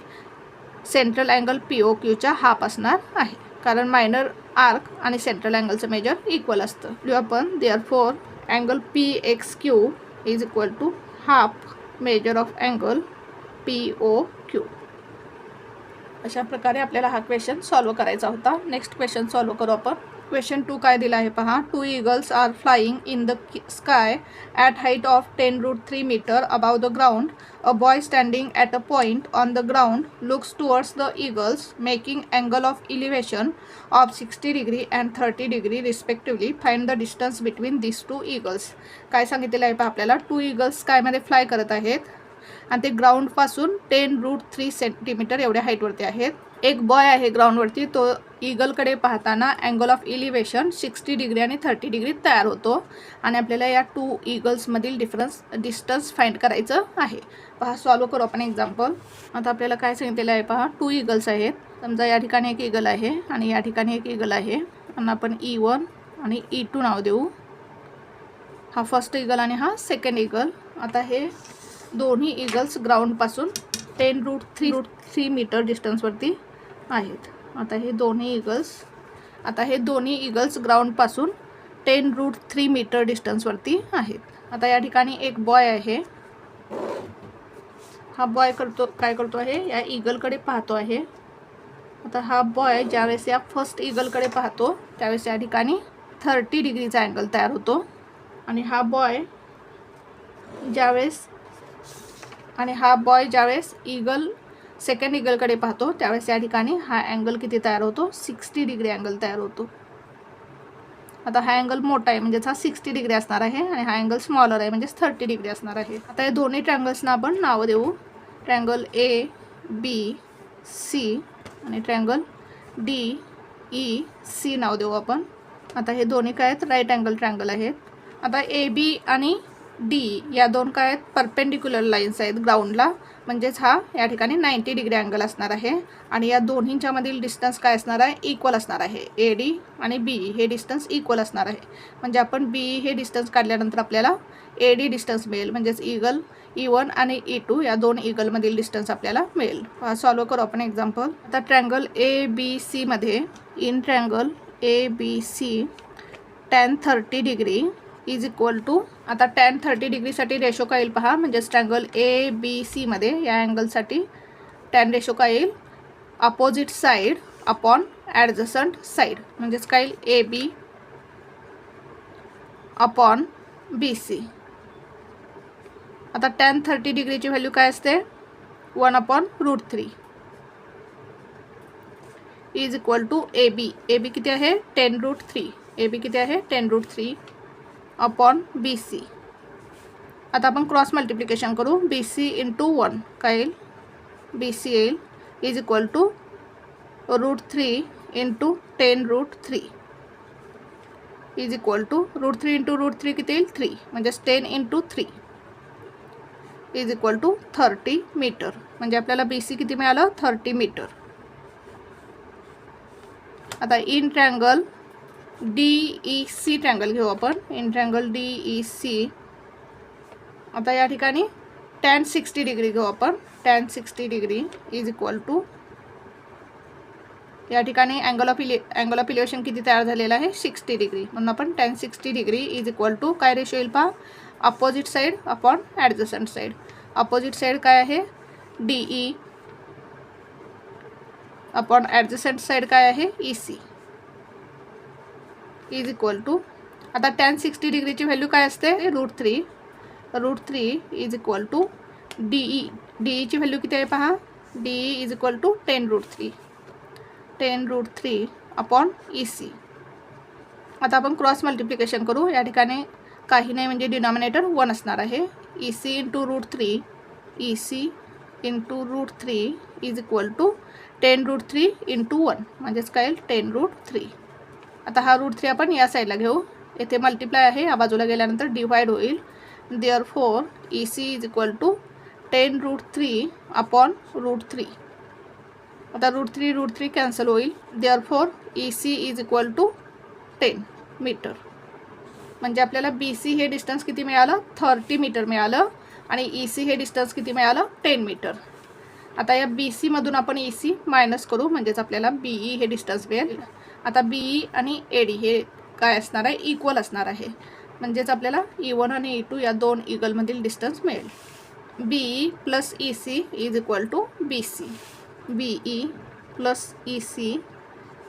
सेंट्रल अँगल POQच्या हाफ असणार आहे, कारण मायनर आर्क आणि सेंट्रल अँगलचं मेजर इक्वल असतं. लिहू आपण therefore angle PXQ is equal to half measure of angle POQ. अशा प्रकारे आपल्याला हा क्वेश्चन सॉल्व करायचा होता. नेक्स्ट क्वेश्चन सॉल्व करू आपण. क्वेश्चन 2 काय दिला आहे पहा. 2 eagles are flying in the sky at height of 10√3 metre above the ground. A boy standing at a point on the ground looks towards the eagles making angle of elevation of 60 degree and 30 degree respectively. Find the distance between this 2 eagles. काय सांगितलेलं आहे पहा आपल्याला. 2 eagles स्कायमध्ये fly करत आहेत आणि ते ग्राउंडपासून 10√3 centimetre एवढ्या हाईटवरती आहेत. एक बॉय आहे ग्राउंडवरती, तो ईगलकडे पाहताना अँगल ऑफ इलिव्हेशन 60 डिग्री आणि 30 डिग्री तयार होतो आणि आपल्याला या 2 ईगल्समधील डिस्टन्स फाइंड करायचं आहे. पहा सॉल्व करू आपण एक्झाम्पल. आता आपल्याला काय सांगितलेलं आहे पहा. 2 ईगल्स आहेत. समजा या ठिकाणी एक ईगल आहे आणि या ठिकाणी एक ईगल आहे आणि आपण E1 आणि E2 नाव देऊ. हा फर्स्ट ईगल आणि हा सेकंड ईगल. आता हे दोन्ही ईगल्स ग्राउंडपासून 10√3 मीटर डिस्टन्सवरती आहेत. आता हे दोन्ही ईगल्स ग्राउंडपासून 10√3 मीटर डिस्टन्सवरती आहेत. आता या ठिकाणी एक बॉय आहे. हा बॉय काय करतो आहे, या ईगलकडे पाहतो आहे. आता हा बॉय ज्यावेळेस या फर्स्ट ईगलकडे पाहतो त्यावेळेस या ठिकाणी 30 डिग्रीचा अँगल तयार होतो आणि हा बॉय ज्यावेळेस सेकंड ईगलकडे पाहतो त्यावेळेस या ठिकाणी हा अँगल किती तयार होतो, 60 डिग्री अँगल तयार होतो. आता हा अँगल मोठा आहे म्हणजेच हा 60 डिग्री असणार आहे आणि हा अँगल स्मॉलर आहे म्हणजेच 30 डिग्री असणार आहे. आता या दोन्ही ट्रँगल्सना आपण नावं देऊ. ट्रँगल ABC आणि ट्रँगल DEC नाव देऊ आपण. आता हे दोन्ही काय आहेत, राईट अँगल ट्रँगल आहेत. आता AB आणि D या दोन काय आहेत, परपेंडिक्युलर लाईन्स आहेत ग्राउंडला, म्हणजेच हा या ठिकाणी 90 डिग्री अँगल असणार आहे आणि या दोन्हींच्या मधील डिस्टन्स काय असणार आहे, इक्वल असणार आहे. AD आणि BE हे डिस्टन्स इक्वल असणार आहे. म्हणजे आपण BE हे डिस्टन्स काढल्यानंतर आपल्याला AD डिस्टन्स मिळेल, म्हणजेच ईगल E1 आणि E2 या दोन ईगलमधील डिस्टन्स आपल्याला मिळेल. सॉल्व करू आपण एक्झाम्पल. आता ट्रँगल ABC मध्ये in triangle ABC tan 30 degree is equal to. आता tan 30 डिग्रीसाठी रेशो काय येईल पहा. म्हणजेच ट्रँगल ABC मध्ये या अँगलसाठी टॅन रेशो काय येईल, opposite side upon adjacent side. म्हणजेच काय येईल, AB अपॉन BC. आता tan 30 डिग्रीची व्हॅल्यू काय असते, 1/√3 इज इक्वल टू AB किती आहे, 10√3. AB किती आहे, 10√3 अपॉन BC. आता आपण क्रॉस मल्टिप्लिकेशन करू. BC इंटू 1 काय येईल, BC येईल is equal to √3 into 10√3 is equal to √3 into √3 किती येईल, 3. म्हणजेच 10 into 3 is equal to 30 metre. म्हणजे आपल्याला BC किती मिळालं, 30 मीटर. आता इन ट्रँगल DEC ट्रँगल घेऊ आपण. In triangle DEC. आता या ठिकाणी tan 60 डिग्री घेऊ आपण. tan 60 degree is equal to, या ठिकाणी अँगल ऑफ इलिव्हेशन किती तयार झालेला आहे, 60 डिग्री. म्हणून आपण tan 60 degree is equal to काय रेशो येईल पहा, opposite side upon adjacent side. Opposite side काय आहे, DE अपॉन ॲडजसंट साईड काय आहे, EC इज इक्वल टू. आता tan 60 डिग्रीची व्हॅल्यू काय असते, √3 इज इक्वल टू DEची व्हॅल्यू किती आहे पहा, DE is equal to 10√3 upon EC. आता आपण क्रॉस मल्टिप्लिकेशन करू. या ठिकाणी काही नाही म्हणजे डिनॉमिनेटर 1 असणार आहे. EC into √3 is equal to 10√3 into 1 म्हणजेच काय येईल, 10√3. आता हा √3 आपण या साईडला घेऊ. येथे मल्टिप्लाय आहे, या बाजूला गेल्यानंतर डिवाइड होईल. Therefore EC is equal to 10√3 upon √3. आता √3 कॅन्सल होईल. Therefore EC is equal to 10 metre. म्हणजे आपल्याला BC हे डिस्टन्स किती मिळालं, 30 मीटर मिळालं आणि EC हे डिस्टन्स किती मिळालं 10 मीटर. आता या BC मधून आपण EC मायनस करू, म्हणजेच आपल्याला BE हे डिस्टन्स मिळेल. आता BE आणि AD हे काय असणार आहे, इक्वल असणार आहे, म्हणजेच आपल्याला E1 आणि E2 या दोन ईगलमधील डिस्टन्स मिळेल. BE plus EC is equal to BC. BE plus EC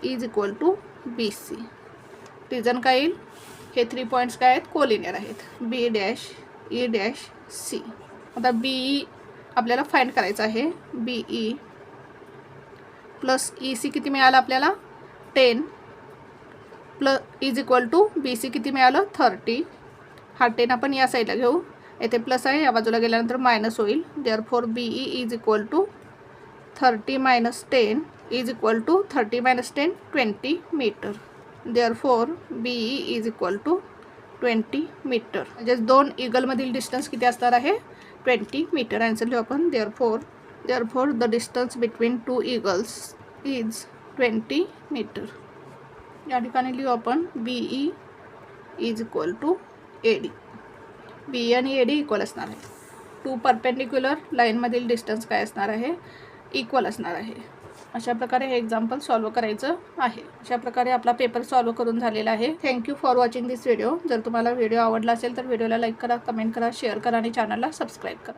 is equal to BC. Reason काय येईल, हे 3 पॉईंट्स काय आहेत, कोलिनियर आहेत, B dash E dash C. आता BE आपल्याला फाइंड करायचं आहे. BE प्लस EC किती मिळालं आपल्याला 10 plus is equal to BC किती मिळालं 30. हा 10 आपण या साईडला घेऊ, येथे प्लस आहे, या बाजूला गेल्यानंतर मायनस होईल. Therefore BE is equal to 30 minus 10 is equal to 30 minus 10 20 metre. Therefore BE is equal to 20 metre. म्हणजेच दोन ईगलमधील डिस्टन्स किती असणार आहे 20 मीटर. आन्सर लिहू आपण. Therefore the distance between two eagles is 20 metre. या ठिकाणी लिहू आपण BE is equal to AD. BE आणि AD इक्वल असणार आहे. टू परपेंडिक्युलर लाईनमधील डिस्टन्स काय असणार आहे, इक्वल असणार आहे. अशा प्रकारे हे एक्झाम्पल सॉल्व करायचं आहे. अशा प्रकारे आपला पेपर सॉल्व करून झालेला आहे. Thank you for watching this video. जर तुम्हाला व्हिडिओ आवडला असेल तर व्हिडिओला लाईक करा, कमेंट करा, शेअर करा आणि चॅनलला सबस्क्राईब करा.